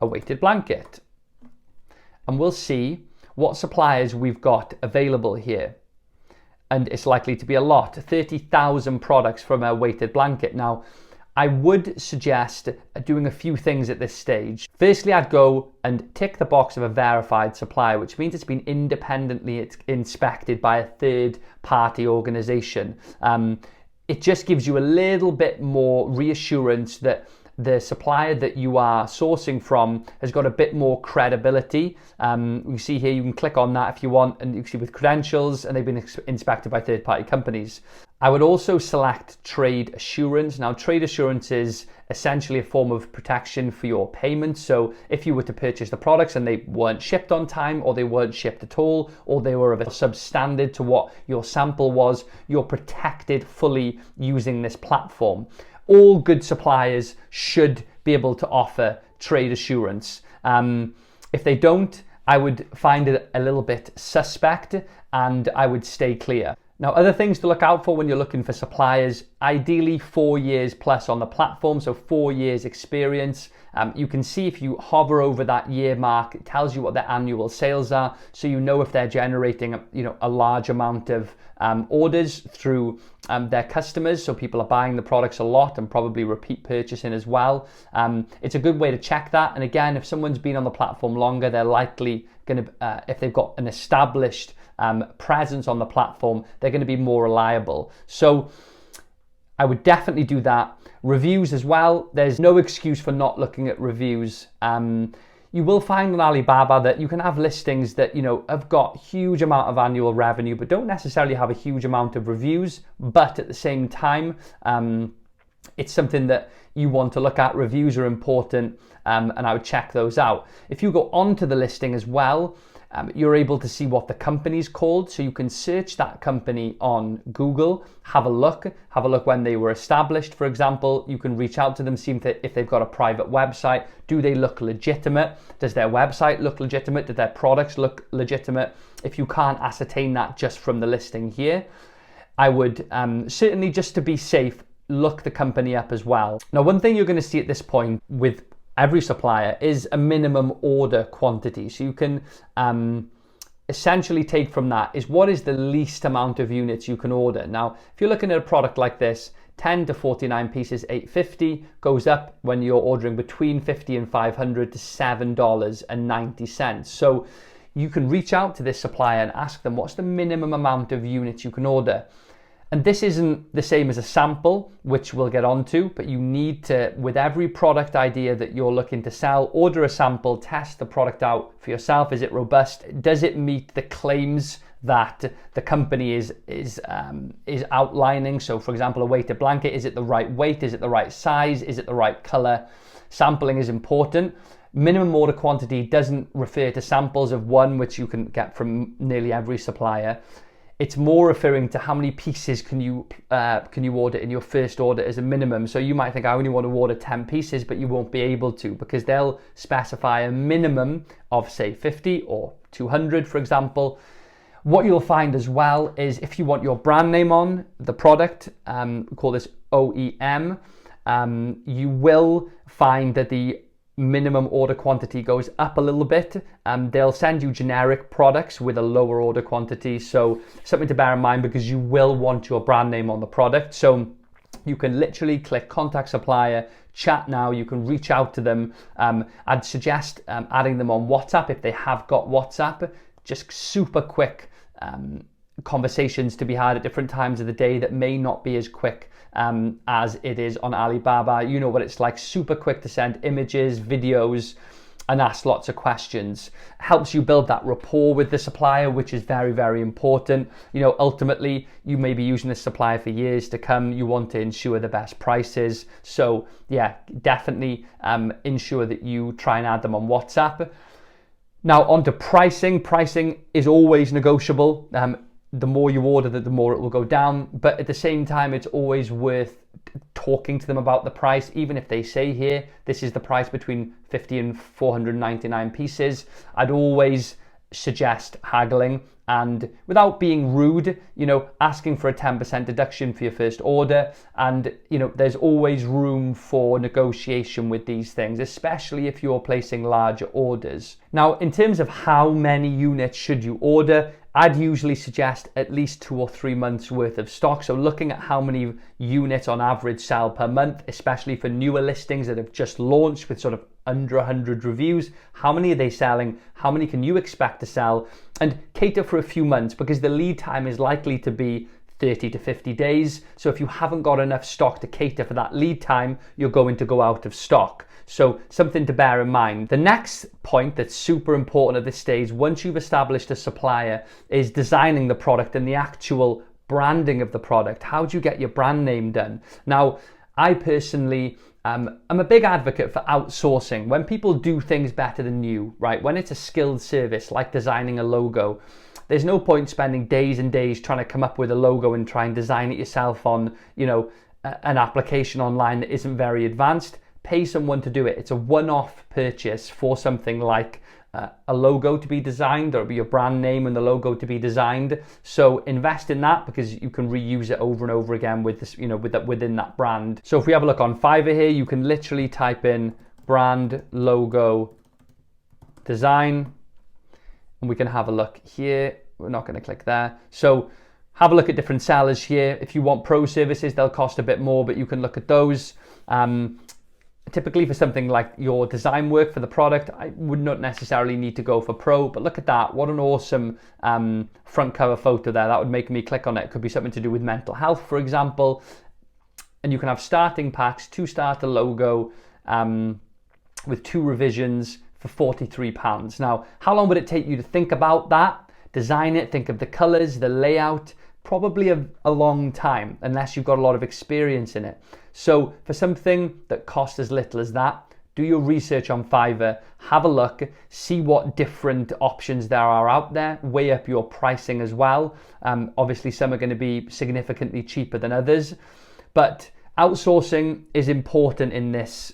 weighted blanket, and we'll see what suppliers we've got available here. And it's likely to be a lot, 30,000 products from a weighted blanket. Now, I would suggest doing a few things at this stage. Firstly, I'd go and tick the box of a verified supplier, which means it's been independently inspected by a third-party organization. It just gives you a little bit more reassurance that the supplier that you are sourcing from has got a bit more credibility. You see here, you can click on that if you want, and you can see with credentials, and they've been inspected by third-party companies. I would also select trade assurance. Now, trade assurance is essentially a form of protection for your payments. So if you were to purchase the products and they weren't shipped on time, or they weren't shipped at all, or they were of a substandard to what your sample was, you're protected fully using this platform. All good suppliers should be able to offer trade assurance. If they don't, I would find it a little bit suspect, and I would stay clear. Now, other things to look out for when you're looking for suppliers, ideally 4 years plus on the platform, so 4 years experience. You can see if you hover over that year mark, it tells you what their annual sales are, so you know if they're generating a large amount of orders through their customers, so people are buying the products a lot and probably repeat purchasing as well. It's a good way to check that, and again, if someone's been on the platform longer, they're likely going to, if they've got an established presence on the platform, they're going to be more reliable. So I would definitely do that. Reviews as well, there's no excuse for not looking at reviews. You will find on Alibaba that you can have listings that have got huge amount of annual revenue but don't necessarily have a huge amount of reviews, but at the same time it's something that you want to look at. Reviews are important, and I would check those out. If you go onto the listing as well, you're able to see what the company's called, so you can search that company on Google, have a look when they were established, for example. You can reach out to them, see if they've got a private website. Do they look legitimate? Does their website look legitimate? Do their products look legitimate? If you can't ascertain that just from the listing here, I would certainly, just to be safe, look the company up as well. Now, one thing you're going to see at this point with every supplier is a minimum order quantity. So you can essentially take from that is what is the least amount of units you can order. Now, if you're looking at a product like this, 10 to 49 pieces, $8.50, goes up when you're ordering between 50 and 500 to $7.90. So you can reach out to this supplier and ask them what's the minimum amount of units you can order. And this isn't the same as a sample, which we'll get onto, but you need to, with every product idea that you're looking to sell, order a sample, test the product out for yourself. Is it robust? Does it meet the claims that the company is outlining? So for example, a weighted blanket, is it the right weight? Is it the right size? Is it the right color? Sampling is important. Minimum order quantity doesn't refer to samples of one, which you can get from nearly every supplier. It's more referring to how many pieces can you order in your first order as a minimum. So you might think, I only want to order 10 pieces, but you won't be able to, because they'll specify a minimum of say 50 or 200, for example. What you'll find as well is if you want your brand name on the product, we call this OEM, you will find that the minimum order quantity goes up a little bit. They'll send you generic products with a lower order quantity, so something to bear in mind, because you will want your brand name on the product. So you can literally click contact supplier, chat now, you can reach out to them. I'd suggest adding them on WhatsApp if they have got WhatsApp. Just super quick conversations to be had at different times of the day that may not be as quick as it is on Alibaba. You know what it's like, super quick to send images, videos, and ask lots of questions. Helps you build that rapport with the supplier, which is very, very important. Ultimately, you may be using this supplier for years to come. You want to ensure the best prices. So yeah, definitely ensure that you try and add them on WhatsApp. Now, onto pricing. Pricing is always negotiable. The more you order, the more it will go down. But at the same time, it's always worth talking to them about the price. Even if they say here, this is the price between 50 and 499 pieces, I'd always suggest haggling, and without being rude, asking for a 10% deduction for your first order. And there's always room for negotiation with these things, especially if you're placing larger orders. Now, in terms of how many units should you order, I'd usually suggest at least 2 or 3 months worth of stock. So looking at how many units on average sell per month, especially for newer listings that have just launched with sort of under 100 reviews, how many are they selling? How many can you expect to sell? And cater for a few months, because the lead time is likely to be 30 to 50 days. So if you haven't got enough stock to cater for that lead time, you're going to go out of stock. So something to bear in mind. The next point that's super important at this stage, once you've established a supplier, is designing the product and the actual branding of the product. How do you get your brand name done? Now, I personally, I'm a big advocate for outsourcing. When people do things better than you, right? When it's a skilled service like designing a logo, there's no point spending days and days trying to come up with a logo and try and design it yourself on, an application online that isn't very advanced. Pay someone to do it. It's a one-off purchase for something like a logo to be designed, or your brand name and the logo to be designed. So invest in that, because you can reuse it over and over again with this, within that brand. So if we have a look on Fiverr here, you can literally type in brand logo design, and we can have a look here. We're not going to click there. So have a look at different sellers here. If you want pro services, they'll cost a bit more, but you can look at those. Typically for something like your design work for the product, I would not necessarily need to go for pro, but look at that. What an awesome front cover photo there. That would make me click on it. It could be something to do with mental health, for example. And you can have starting packs to start a logo with 2 revisions for £43. Now, how long would it take you to think about that? Design it, think of the colors, the layout, probably a long time, unless you've got a lot of experience in it. So for something that costs as little as that, do your research on Fiverr, have a look, see what different options there are out there, weigh up your pricing as well. Obviously some are going to be significantly cheaper than others, but outsourcing is important in this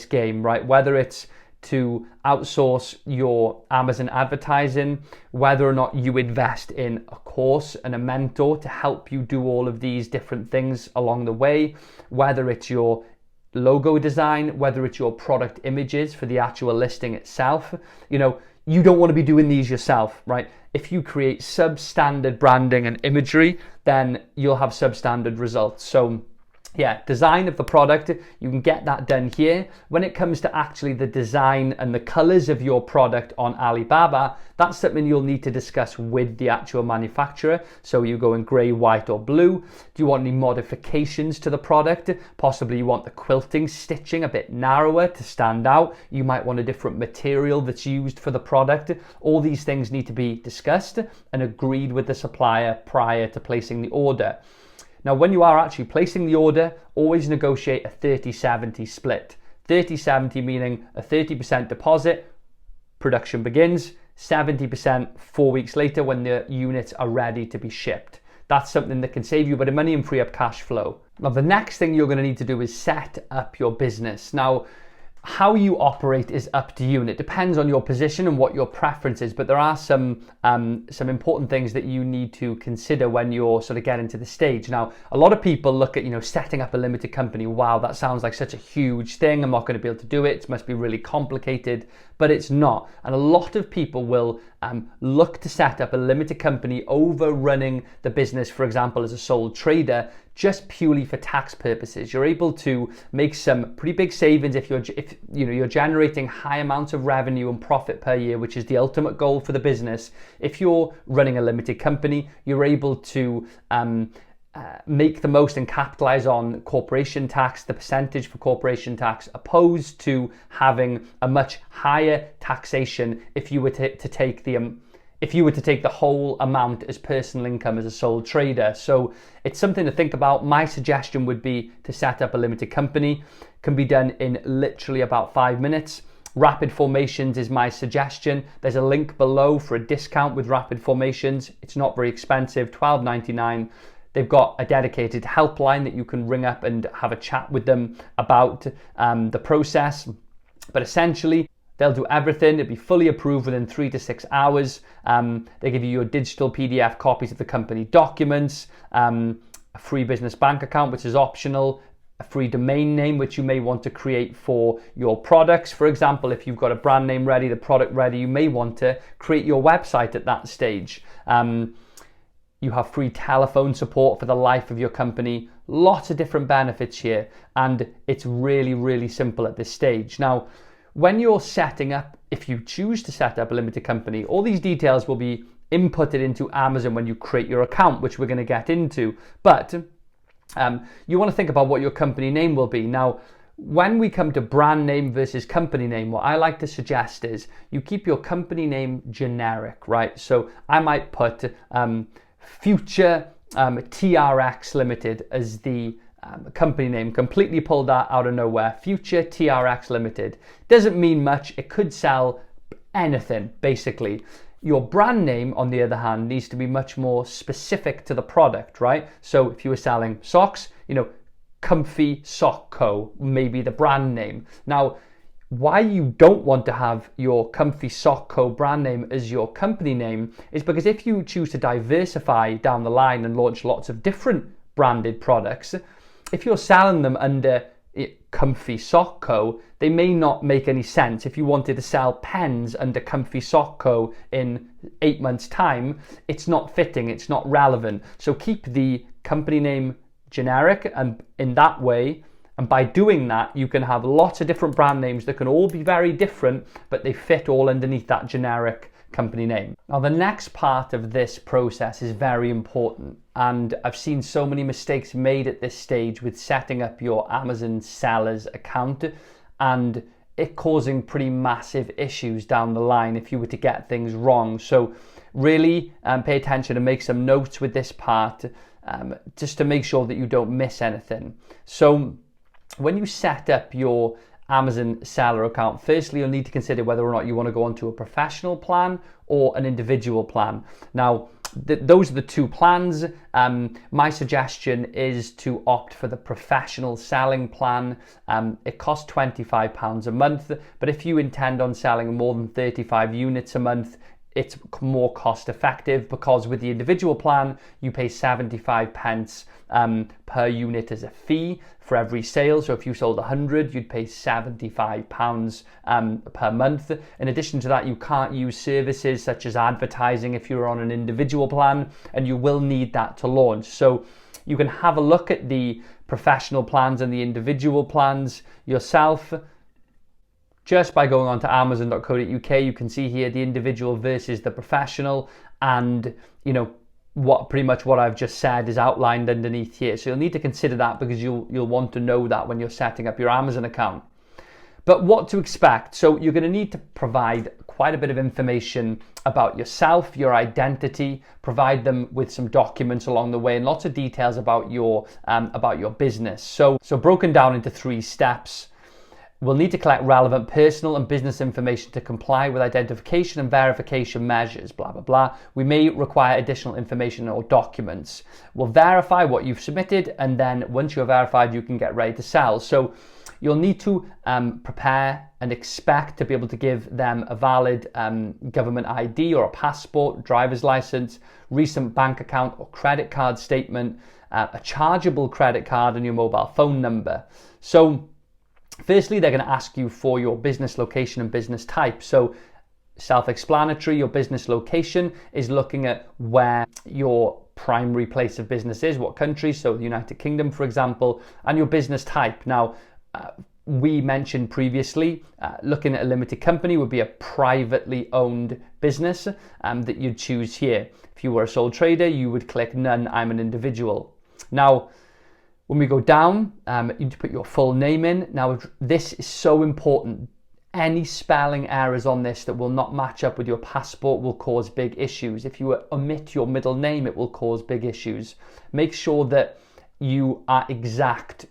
game, right? Whether it's to outsource your Amazon advertising, whether or not you invest in a course and a mentor to help you do all of these different things along the way, whether it's your logo design, whether it's your product images for the actual listing itself. You don't want to be doing these yourself, right? If you create substandard branding and imagery, then you'll have substandard results. So yeah, design of the product, you can get that done here. When it comes to actually the design and the colors of your product on Alibaba, that's something you'll need to discuss with the actual manufacturer. So you go in gray, white, or blue. Do you want any modifications to the product? Possibly you want the quilting, stitching a bit narrower to stand out. You might want a different material that's used for the product. All these things need to be discussed and agreed with the supplier prior to placing the order. Now, when you are actually placing the order, always negotiate a 30-70 split. 30-70 meaning a 30% deposit, production begins, 70% 4 weeks later when the units are ready to be shipped. That's something that can save you a bit of money and free up cash flow. Now, the next thing you're going to need to do is set up your business. Now, how you operate is up to you, and it depends on your position and what your preference is, but there are some important things that you need to consider when you're sort of getting to the stage. Now, a lot of people look at, setting up a limited company. Wow, that sounds like such a huge thing. I'm not going to be able to do it. It must be really complicated, but it's not. And a lot of people will look to set up a limited company over running the business, for example, as a sole trader, just purely for tax purposes. You're able to make some pretty big savings if you're generating high amounts of revenue and profit per year, which is the ultimate goal for the business. If you're running a limited company, you're able to make the most and capitalize on corporation tax, the percentage for corporation tax, opposed to having a much higher taxation if you were to take the whole amount as personal income as a sole trader. So it's something to think about. My suggestion would be to set up a limited company. Can be done in literally about 5 minutes. Rapid Formations is my suggestion. There's a link below for a discount with Rapid Formations. It's not very expensive, $12.99. They've got a dedicated helpline that you can ring up and have a chat with them about the process. But essentially, they'll do everything. It'll be fully approved within 3 to 6 hours. They give you your digital PDF copies of the company documents, a free business bank account, which is optional, a free domain name, which you may want to create for your products. For example, if you've got a brand name ready, the product ready, you may want to create your website at that stage. You have free telephone support for the life of your company. Lots of different benefits here, and it's really, really simple at this stage. Now, when you're setting up, if you choose to set up a limited company, all these details will be input it into Amazon when you create your account, which we're going to get into. But you want to think about what your company name will be. Now, when we come to brand name versus company name, what I like to suggest is you keep your company name generic, right? So I might put Future TRX Limited as the company name, completely pulled that out of nowhere. Future TRX Limited. Doesn't mean much. It could sell anything, basically. Your brand name, on the other hand, needs to be much more specific to the product, right? So if you were selling socks, Comfy Sock Co. may be the brand name. Now, why you don't want to have your Comfy Sock Co. brand name as your company name is because if you choose to diversify down the line and launch lots of different branded products, if you're selling them under Comfy Sock Co., they may not make any sense. If you wanted to sell pens under Comfy Sock Co. in 8 months' time, it's not fitting, it's not relevant. So keep the company name generic, and in that way, and by doing that, you can have lots of different brand names that can all be very different, but they fit all underneath that generic company name. Now, the next part of this process is very important, and I've seen so many mistakes made at this stage with setting up your Amazon sellers account and it causing pretty massive issues down the line if you were to get things wrong. So really pay attention and make some notes with this part just to make sure that you don't miss anything. So when you set up your Amazon seller account, firstly, you'll need to consider whether or not you want to go onto a professional plan or an individual plan. Now, those are the two plans. My suggestion is to opt for the professional selling plan. It costs £25 a month, but if you intend on selling more than 35 units a month, it's more cost effective, because with the individual plan, you pay 75 pence per unit as a fee for every sale. So if you sold 100, you'd pay £75 per month. In addition to that, you can't use services such as advertising if you're on an individual plan, and you will need that to launch. So you can have a look at the professional plans and the individual plans yourself. Just by going on to amazon.co.uk, you can see here the individual versus the professional, and pretty much what I've just said is outlined underneath here. So you'll need to consider that, because you'll want to know that when you're setting up your Amazon account. But what to expect? So you're going to need to provide quite a bit of information about yourself, your identity, provide them with some documents along the way, and lots of details about your business. So broken down into 3 steps. We'll need to collect relevant personal and business information to comply with identification and verification measures, blah, blah, blah. We may require additional information or documents. We'll verify what you've submitted, and then once you're verified, you can get ready to sell. So you'll need to prepare and expect to be able to give them a valid government ID or a passport, driver's license, recent bank account or credit card statement, a chargeable credit card, and your mobile phone number. So firstly, they're going to ask you for your business location and business type. So self-explanatory, your business location is looking at where your primary place of business is, what country, so the United Kingdom, for example, and your business type. Now, we mentioned previously, looking at a limited company would be a privately owned business that you'd choose here. If you were a sole trader, you would click none, I'm an individual. Now, when we go down, you need to put your full name in. Now, this is so important. Any spelling errors on this that will not match up with your passport will cause big issues. If you omit your middle name, it will cause big issues. Make sure that you are exact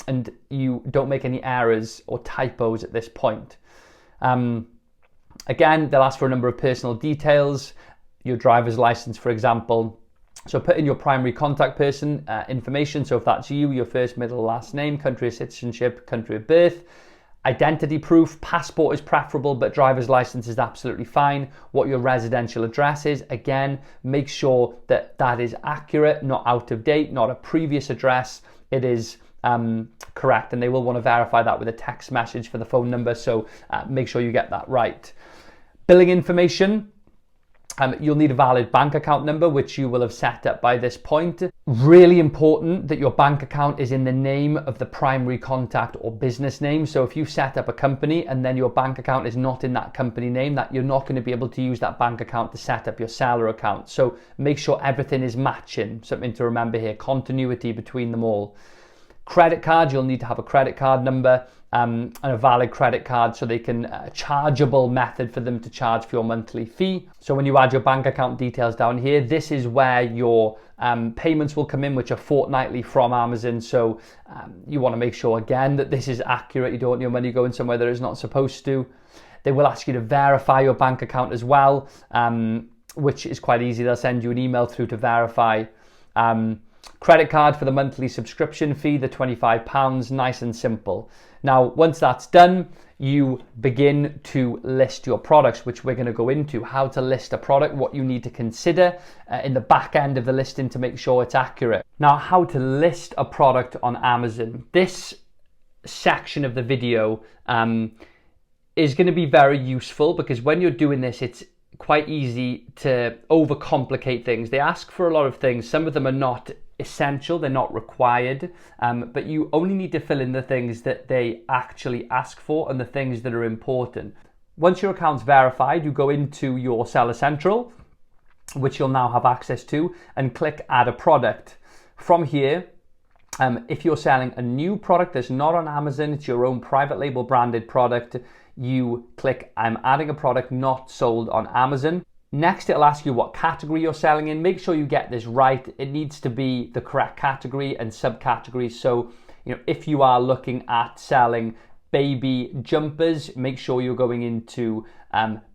and you don't make any errors or typos at this point. Again, they'll ask for a number of personal details, your driver's license, for example. So put in your primary contact person information. So if that's you, your first, middle, last name, country of citizenship, country of birth, identity proof, passport is preferable, but driver's license is absolutely fine. What your residential address is, again, make sure that that is accurate, not out of date, not a previous address. It is correct, and they will want to verify that with a text message for the phone number. So make sure you get that right. Billing information. You'll need a valid bank account number, which you will have set up by this point. Really important that your bank account is in the name of the primary contact or business name. So if you set up a company and then your bank account is not in that company name, that you're not going to be able to use that bank account to set up your seller account. So make sure everything is matching. Something to remember here, continuity between them all. Credit card, you'll need to have a credit card number and a valid credit card so they can chargeable method for them to charge for your monthly fee. So when you add your bank account details down here, this is where your payments will come in, which are fortnightly from Amazon. So you want to make sure again that this is accurate. You don't want your money going somewhere that it's not supposed to. They will ask you to verify your bank account as well, which is quite easy. They'll send you an email through to verify. Credit card for the monthly subscription fee, the £25, nice and simple. Now, once that's done, you begin to list your products, which we're going to go into, how to list a product, what you need to consider in the back end of the listing to make sure it's accurate. Now, how to list a product on Amazon. This section of the video is going to be very useful because when you're doing this, it's quite easy to overcomplicate things. They ask for a lot of things. Some of them are not essential, they're not required, but you only need to fill in the things that they actually ask for and the things that are important. Once your account's verified, you go into your Seller Central, which you'll now have access to, and click Add a Product. From here, if you're selling a new product that's not on Amazon, it's your own private label branded product, you click I'm adding a product not sold on Amazon. Next, it'll ask you what category you're selling in. Make sure you get this right. It needs to be the correct category and subcategory. So, if you are looking at selling baby jumpers, make sure you're going into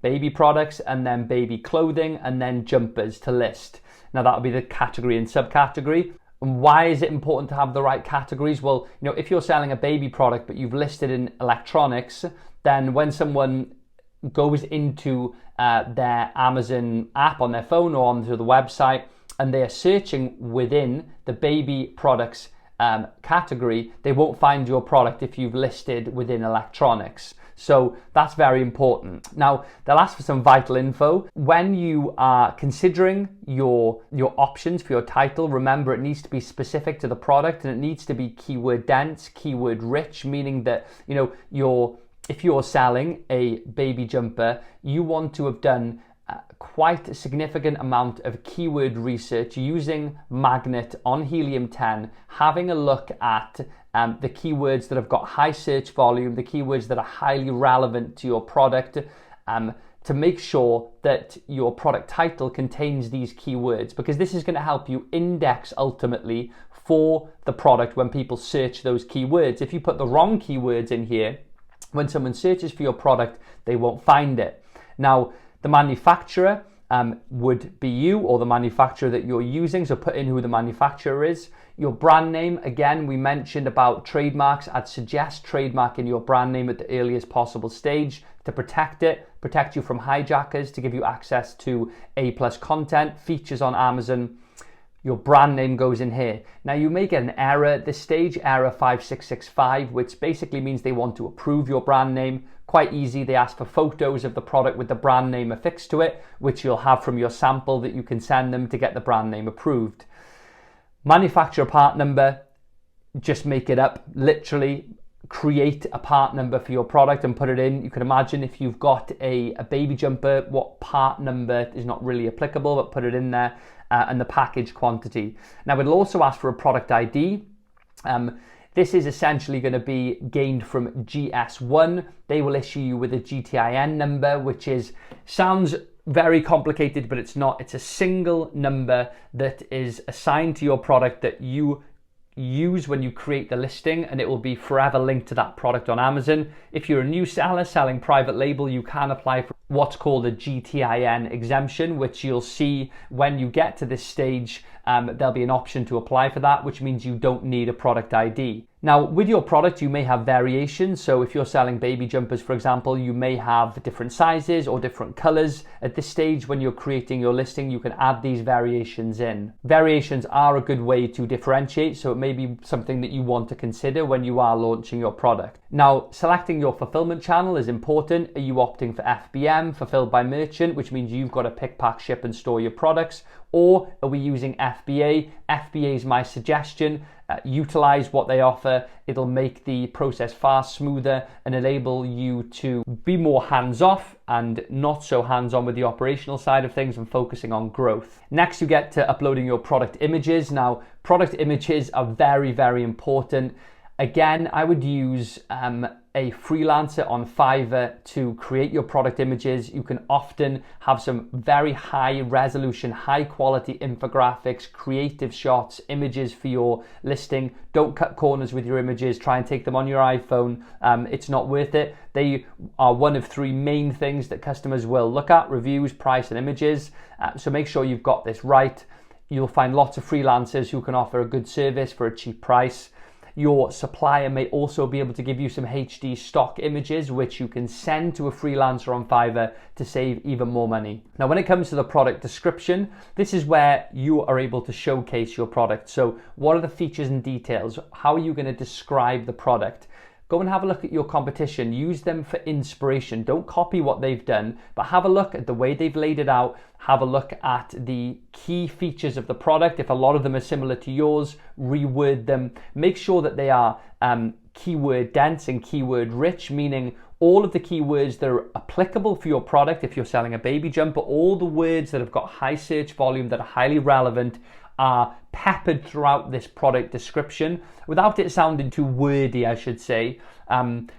baby products and then baby clothing and then jumpers to list. Now, that'll be the category and subcategory. And why is it important to have the right categories? Well, if you're selling a baby product but you've listed in electronics, then when someone goes into their Amazon app on their phone or onto the website and they are searching within the baby products category, they won't find your product if you've listed within electronics. So that's very important. Now, they'll ask for some vital info. When you are considering your options for your title, remember it needs to be specific to the product and it needs to be keyword dense, keyword rich, meaning that, if you're selling a baby jumper, you want to have done quite a significant amount of keyword research using Magnet on Helium 10, having a look at the keywords that have got high search volume, the keywords that are highly relevant to your product, to make sure that your product title contains these keywords, because this is going to help you index ultimately for the product when people search those keywords. If you put the wrong keywords in here, when someone searches for your product, they won't find it. Now, the manufacturer would be you or the manufacturer that you're using, so put in who the manufacturer is. Your brand name, again, we mentioned about trademarks. I'd suggest trademarking your brand name at the earliest possible stage to protect you from hijackers, to give you access to A+ content, features on Amazon. Your brand name goes in here. Now, you may get an error at this stage, error 5665, which basically means they want to approve your brand name. Quite easy, they ask for photos of the product with the brand name affixed to it, which you'll have from your sample that you can send them to get the brand name approved. Manufacturer part number, just make it up, literally create a part number for your product and put it in. You can imagine if you've got a baby jumper, what part number is not really applicable, but put it in there. And the package quantity. Now, it'll also ask for a product ID. This is essentially going to be gained from GS1. They will issue you with a GTIN number, which sounds very complicated, but it's not. It's a single number that is assigned to your product that you use when you create the listing, and it will be forever linked to that product on Amazon. If you're a new seller selling private label, you can apply for what's called a GTIN exemption, which you'll see when you get to this stage. There'll be an option to apply for that, which means you don't need a product ID. Now, with your product, you may have variations. So if you're selling baby jumpers, for example, you may have different sizes or different colors. At this stage, when you're creating your listing, you can add these variations in. Variations are a good way to differentiate, so it may be something that you want to consider when you are launching your product. Now, selecting your fulfillment channel is important. Are you opting for FBM, fulfilled by merchant, which means you've got to pick, pack, ship and store your products? Or are we using FBA? FBA is my suggestion. Utilize what they offer. It'll make the process far smoother and enable you to be more hands-off and not so hands-on with the operational side of things and focusing on growth. Next, you get to uploading your product images. Now, product images are very, very important. Again, I would use a freelancer on Fiverr to create your product images. You can often have some very high resolution, high quality infographics, creative shots, images for your listing. Don't cut corners with your images. Try and take them on your iPhone. It's not worth it. They are one of three main things that customers will look at: reviews, price, and images. So make sure you've got this right. You'll find lots of freelancers who can offer a good service for a cheap price. Your supplier may also be able to give you some HD stock images, which you can send to a freelancer on Fiverr to save even more money. Now, when it comes to the product description, this is where you are able to showcase your product. So what are the features and details? How are you going to describe the product? Go and have a look at your competition. Use them for inspiration. Don't copy what they've done, but have a look at the way they've laid it out. Have a look at the key features of the product. If a lot of them are similar to yours, reword them. Make sure that they are keyword dense and keyword rich, meaning all of the keywords that are applicable for your product. If you're selling a baby jumper, all the words that have got high search volume, that are highly relevant, are peppered throughout this product description without it sounding too wordy, I should say.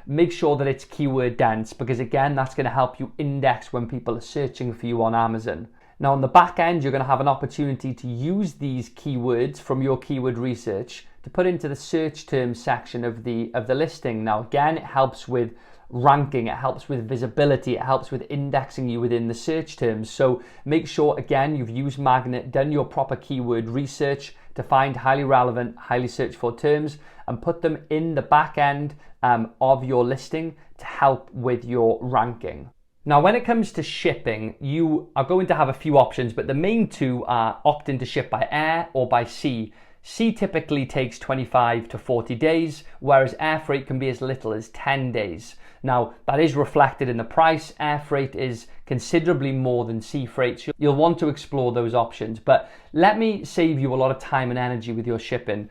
Make sure that it's keyword dense, because again, that's going to help you index when people are searching for you on Amazon. Now, on the back end, you're going to have an opportunity to use these keywords from your keyword research to put into the search terms section of the listing. Now, again, it helps with ranking, it helps with visibility, it helps with indexing you within the search terms. So make sure, again, you've used Magnet, done your proper keyword research to find highly relevant, highly searched for terms, and put them in the back end of your listing to help with your ranking. Now, when it comes to shipping, you are going to have a few options, but the main two are opting to ship by air or by sea. Sea typically takes 25 to 40 days, whereas air freight can be as little as 10 days. Now, that is reflected in the price. Air freight is considerably more than sea freight, so you'll want to explore those options. But let me save you a lot of time and energy with your shipping.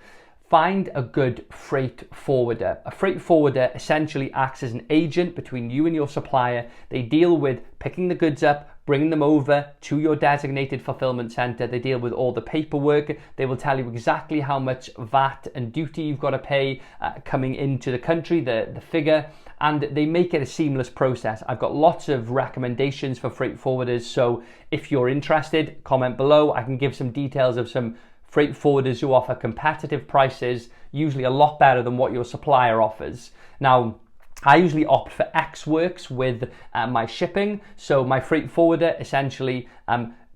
Find a good freight forwarder. A freight forwarder essentially acts as an agent between you and your supplier. They deal with picking the goods up, bringing them over to your designated fulfillment center. They deal with all the paperwork. They will tell you exactly how much VAT and duty you've got to pay coming into the country, the figure, and they make it a seamless process. I've got lots of recommendations for freight forwarders, so if you're interested, comment below. I can give some details of some freight forwarders who offer competitive prices, usually a lot better than what your supplier offers. Now, I usually opt for X Works with my shipping. So my freight forwarder essentially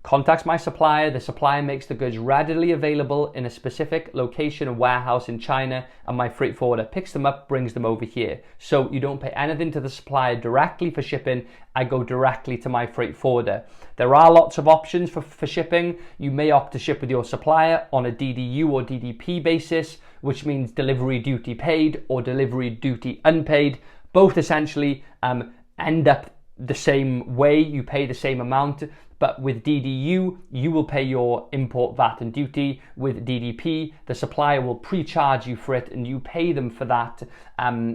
contacts my supplier. The supplier makes the goods readily available in a specific location, a warehouse in China, and my freight forwarder picks them up, brings them over here. So you don't pay anything to the supplier directly for shipping. I go directly to my freight forwarder. There are lots of options for shipping. You may opt to ship with your supplier on a DDU or DDP basis, which means delivery duty paid or delivery duty unpaid. Both essentially end up the same way. You pay the same amount, but with DDU, you will pay your import VAT and duty. With DDP, the supplier will pre-charge you for it and you pay them for that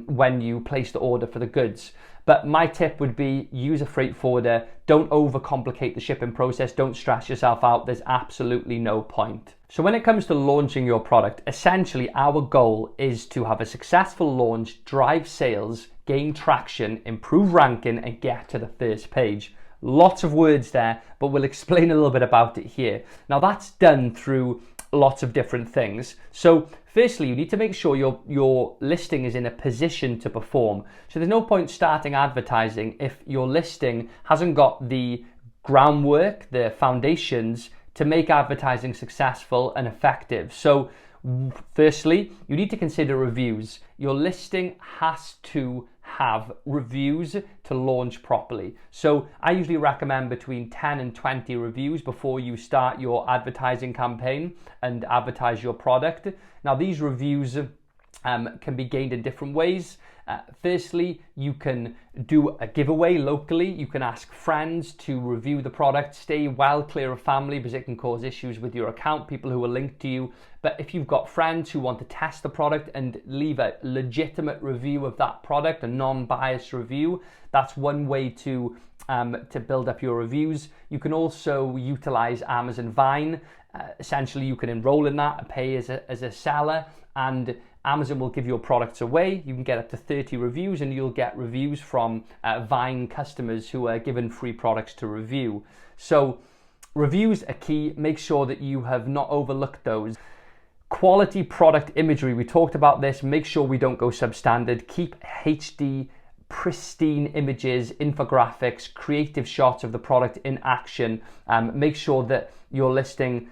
when you place the order for the goods. But my tip would be use a freight forwarder. Don't overcomplicate the shipping process. Don't stress yourself out. There's absolutely no point. So when it comes to launching your product, essentially our goal is to have a successful launch, drive sales, gain traction, improve ranking, and get to the first page. Lots of words there, but we'll explain a little bit about it here. Now, that's done through lots of different things. So firstly, you need to make sure your listing is in a position to perform. So there's no point starting advertising if your listing hasn't got the groundwork, the foundations to make advertising successful and effective. So Firstly, you need to consider reviews. Your listing has to have reviews to launch properly. So I usually recommend between 10 and 20 reviews before you start your advertising campaign and advertise your product. Now, these reviews can be gained in different ways. Firstly, you can do a giveaway locally. You can ask friends to review the product. Stay well clear of family because it can cause issues with your account, people who are linked to you. But if you've got friends who want to test the product and leave a legitimate review of that product, a non-biased review, that's one way to build up your reviews. You can also utilize Amazon Vine. Essentially, you can enroll in that and pay as a seller, and Amazon will give your products away. You can get up to 30 reviews, and you'll get reviews from Vine customers who are given free products to review. So reviews are key. Make sure that you have not overlooked those. Quality product imagery. We talked about this. Make sure we don't go substandard. Keep HD, pristine images, infographics, creative shots of the product in action. Make sure that your listing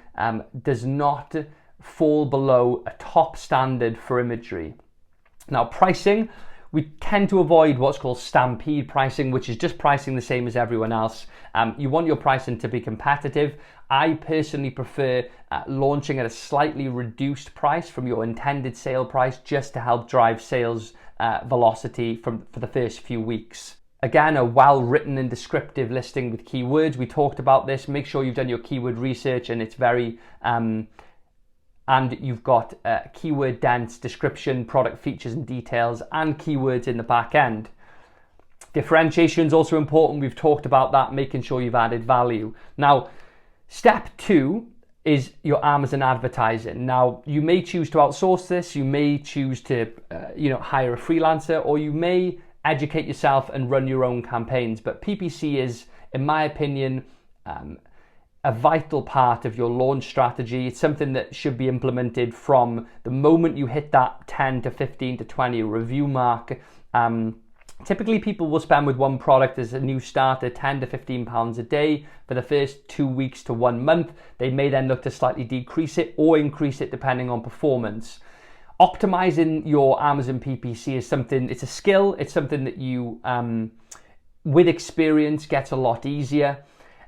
does not fall below a top standard for imagery. Now, pricing, we tend to avoid what's called stampede pricing, which is just pricing the same as everyone else. You want your pricing to be competitive. I personally prefer launching at a slightly reduced price from your intended sale price, just to help drive sales velocity for the first few weeks. Again, a well-written and descriptive listing with keywords. We talked about this. Make sure you've done your keyword research and it's very and you've got keyword dense description, product features and details, and keywords in the back end. Differentiation is also important. We've talked about that, making sure you've added value. Now, step 2 is your Amazon advertising. Now, you may choose to outsource this. You may choose to hire a freelancer, or you may educate yourself and run your own campaigns. But PPC is, in my opinion, a vital part of your launch strategy. It's something that should be implemented from the moment you hit that 10 to 15 to 20 review mark. Typically, people will spend with one product as a new starter £10 to £15 a day for the first 2 weeks to 1 month. They may then look to slightly decrease it or increase it depending on performance. Optimizing your Amazon PPC is something, it's a skill, it's something that you, with experience, gets a lot easier.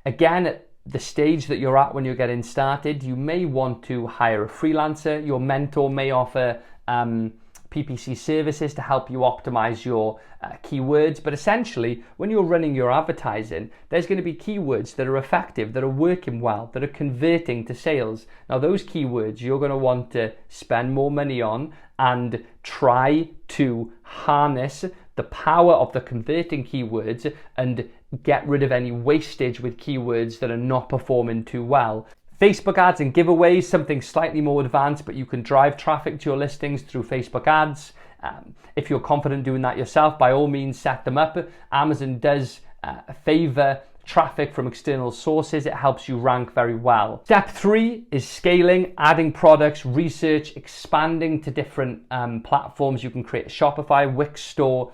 Again, at the stage that you're at when you're getting started, you may want to hire a freelancer. Your mentor may offer PPC services to help you optimize your keywords. But essentially, when you're running your advertising, there's going to be keywords that are effective, that are working well, that are converting to sales. Now, those keywords you're going to want to spend more money on and try to harness the power of the converting keywords and get rid of any wastage with keywords that are not performing too well. Facebook ads and giveaways, something slightly more advanced, but you can drive traffic to your listings through Facebook ads. If you're confident doing that yourself, by all means, set them up. Amazon does favor traffic from external sources. It helps you rank very well. Step 3 is scaling, adding products, research, expanding to different platforms. You can create a Shopify, Wix store,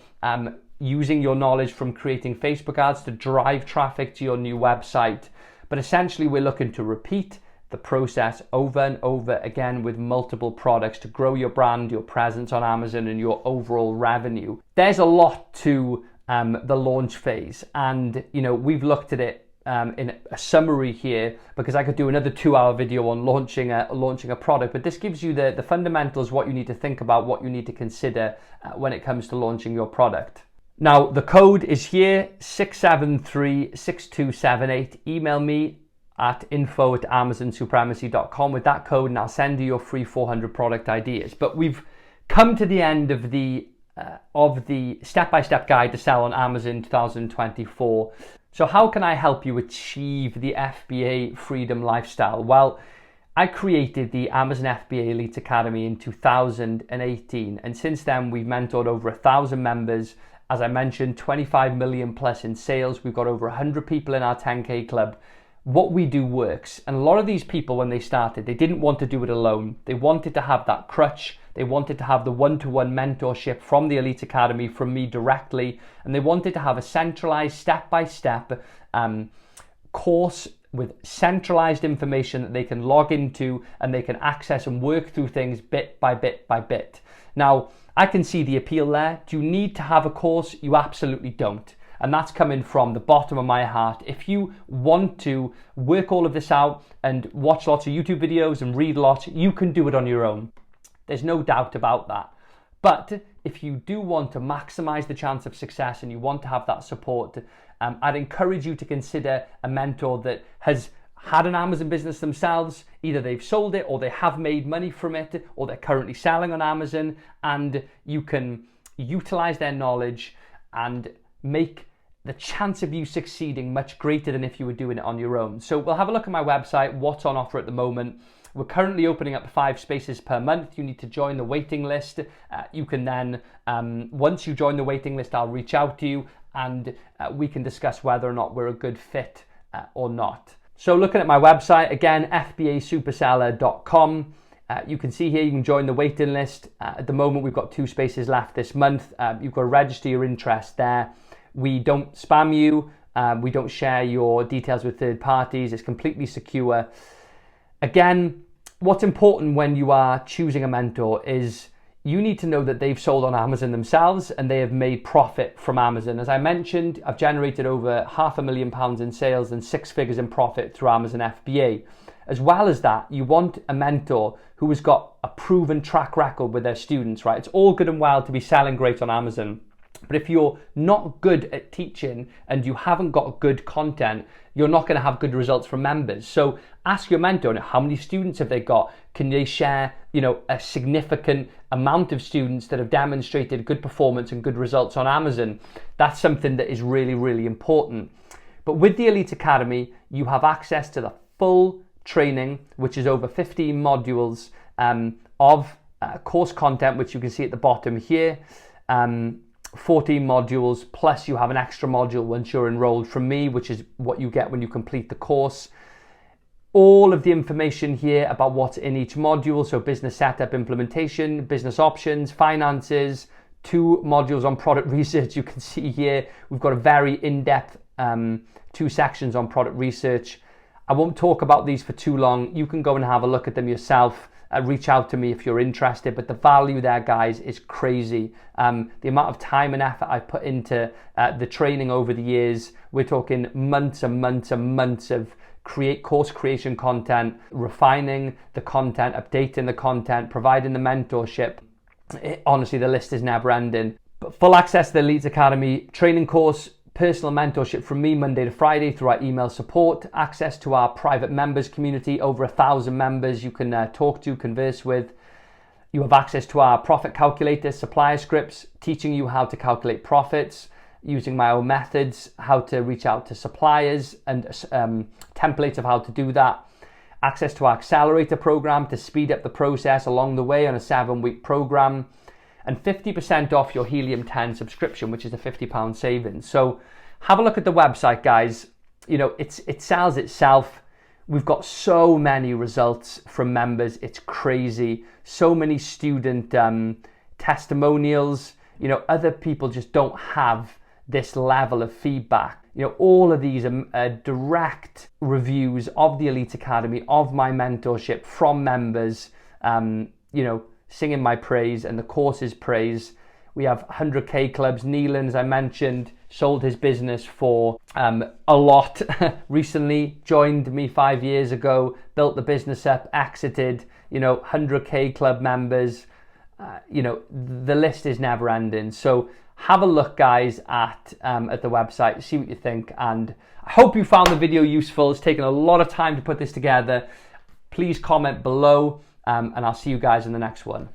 using your knowledge from creating Facebook ads to drive traffic to your new website. But essentially, we're looking to repeat the process over and over again with multiple products to grow your brand, your presence on Amazon, and your overall revenue. There's a lot to the launch phase, and we've looked at it in a summary here, because I could do another 2-hour video on launching a product, but this gives you the fundamentals, what you need to think about, what you need to consider when it comes to launching your product. Now, the code is here, 6736278. Email me at info@amazonsupremacy.com with that code, and I'll send you your free 400 product ideas. But we've come to the end of the step-by-step guide to sell on Amazon 2024. So how can I help you achieve the FBA freedom lifestyle? Well, I created the Amazon FBA Elite Academy in 2018, and since then we've mentored over 1,000 members. As I mentioned, 25 million plus in sales. We've got over 100 people in our 10K club. What we do works. And a lot of these people, when they started, they didn't want to do it alone. They wanted to have that crutch. They wanted to have the one-to-one mentorship from the Elite Academy, from me directly. And they wanted to have a centralized step-by-step course with centralized information that they can log into and they can access and work through things bit by bit by bit. Now, I can see the appeal there. Do you need to have a course? You absolutely don't. And that's coming from the bottom of my heart. If you want to work all of this out and watch lots of YouTube videos and read lots, you can do it on your own. There's no doubt about that. But if you do want to maximize the chance of success and you want to have that support, I'd encourage you to consider a mentor that has had an Amazon business themselves. Either they've sold it or they have made money from it or they're currently selling on Amazon, and you can utilize their knowledge and make the chance of you succeeding much greater than if you were doing it on your own. So we'll have a look at my website, what's on offer at the moment. We're currently opening up 5 spaces per month. You need to join the waiting list. You can then, once you join the waiting list, I'll reach out to you and we can discuss whether or not we're a good fit or not. So looking at my website, again, fbasuperseller.com. You can see here you can join the waiting list. At the moment, we've got 2 spaces left this month. You've got to register your interest there. We don't spam you. We don't share your details with third parties. It's completely secure. Again, what's important when you are choosing a mentor is you need to know that they've sold on Amazon themselves and they have made profit from Amazon. As I mentioned, I've generated over £500,000 in sales and 6 figures in profit through Amazon FBA. As well as that, you want a mentor who has got a proven track record with their students, right? It's all good and well to be selling great on Amazon, but if you're not good at teaching and you haven't got good content, you're not going to have good results from members. So ask your mentor, how many students have they got? Can they share, a significant amount of students that have demonstrated good performance and good results on Amazon? That's something that is really, really important. But with the Elite Academy, you have access to the full training, which is over 15 modules of course content, which you can see at the bottom here. 14 modules, plus you have an extra module once you're enrolled from me, which is what you get when you complete the course. All of the information here about what's in each module, so business setup, implementation, business options, finances, 2 modules on product research. You can see here we've got a very in-depth 2 sections on product research. I won't talk about these for too long. You can go and have a look at them yourself. Reach out to me if you're interested, but the value there, guys, is crazy. The amount of time and effort I put into the training over the years, we're talking months and months and months of course creation content, refining the content, updating the content, providing the mentorship. Honestly, the list is never ending. But full access to the Elite Academy training course, personal mentorship from me Monday to Friday through our email support, access to our private members community, over 1,000 members you can talk to, converse with. You have access to our profit calculator, supplier scripts, teaching you how to calculate profits, using my own methods, how to reach out to suppliers, and templates of how to do that. Access to our accelerator program to speed up the process along the way on a 7-week program. And 50% off your Helium 10 subscription, which is a £50 savings. So have a look at the website, guys. It sells itself. We've got so many results from members. It's crazy. So many student testimonials. Other people just don't have this level of feedback. All of these are direct reviews of the Elite Academy, of my mentorship from members, singing my praise and the course's praise. We have 100K clubs. Neelan, as I mentioned, sold his business for a lot recently, joined me 5 years ago, built the business up, exited, 100K club members. The list is never ending. So have a look, guys, at the website, see what you think. And I hope you found the video useful. It's taken a lot of time to put this together. Please comment below. And I'll see you guys in the next one.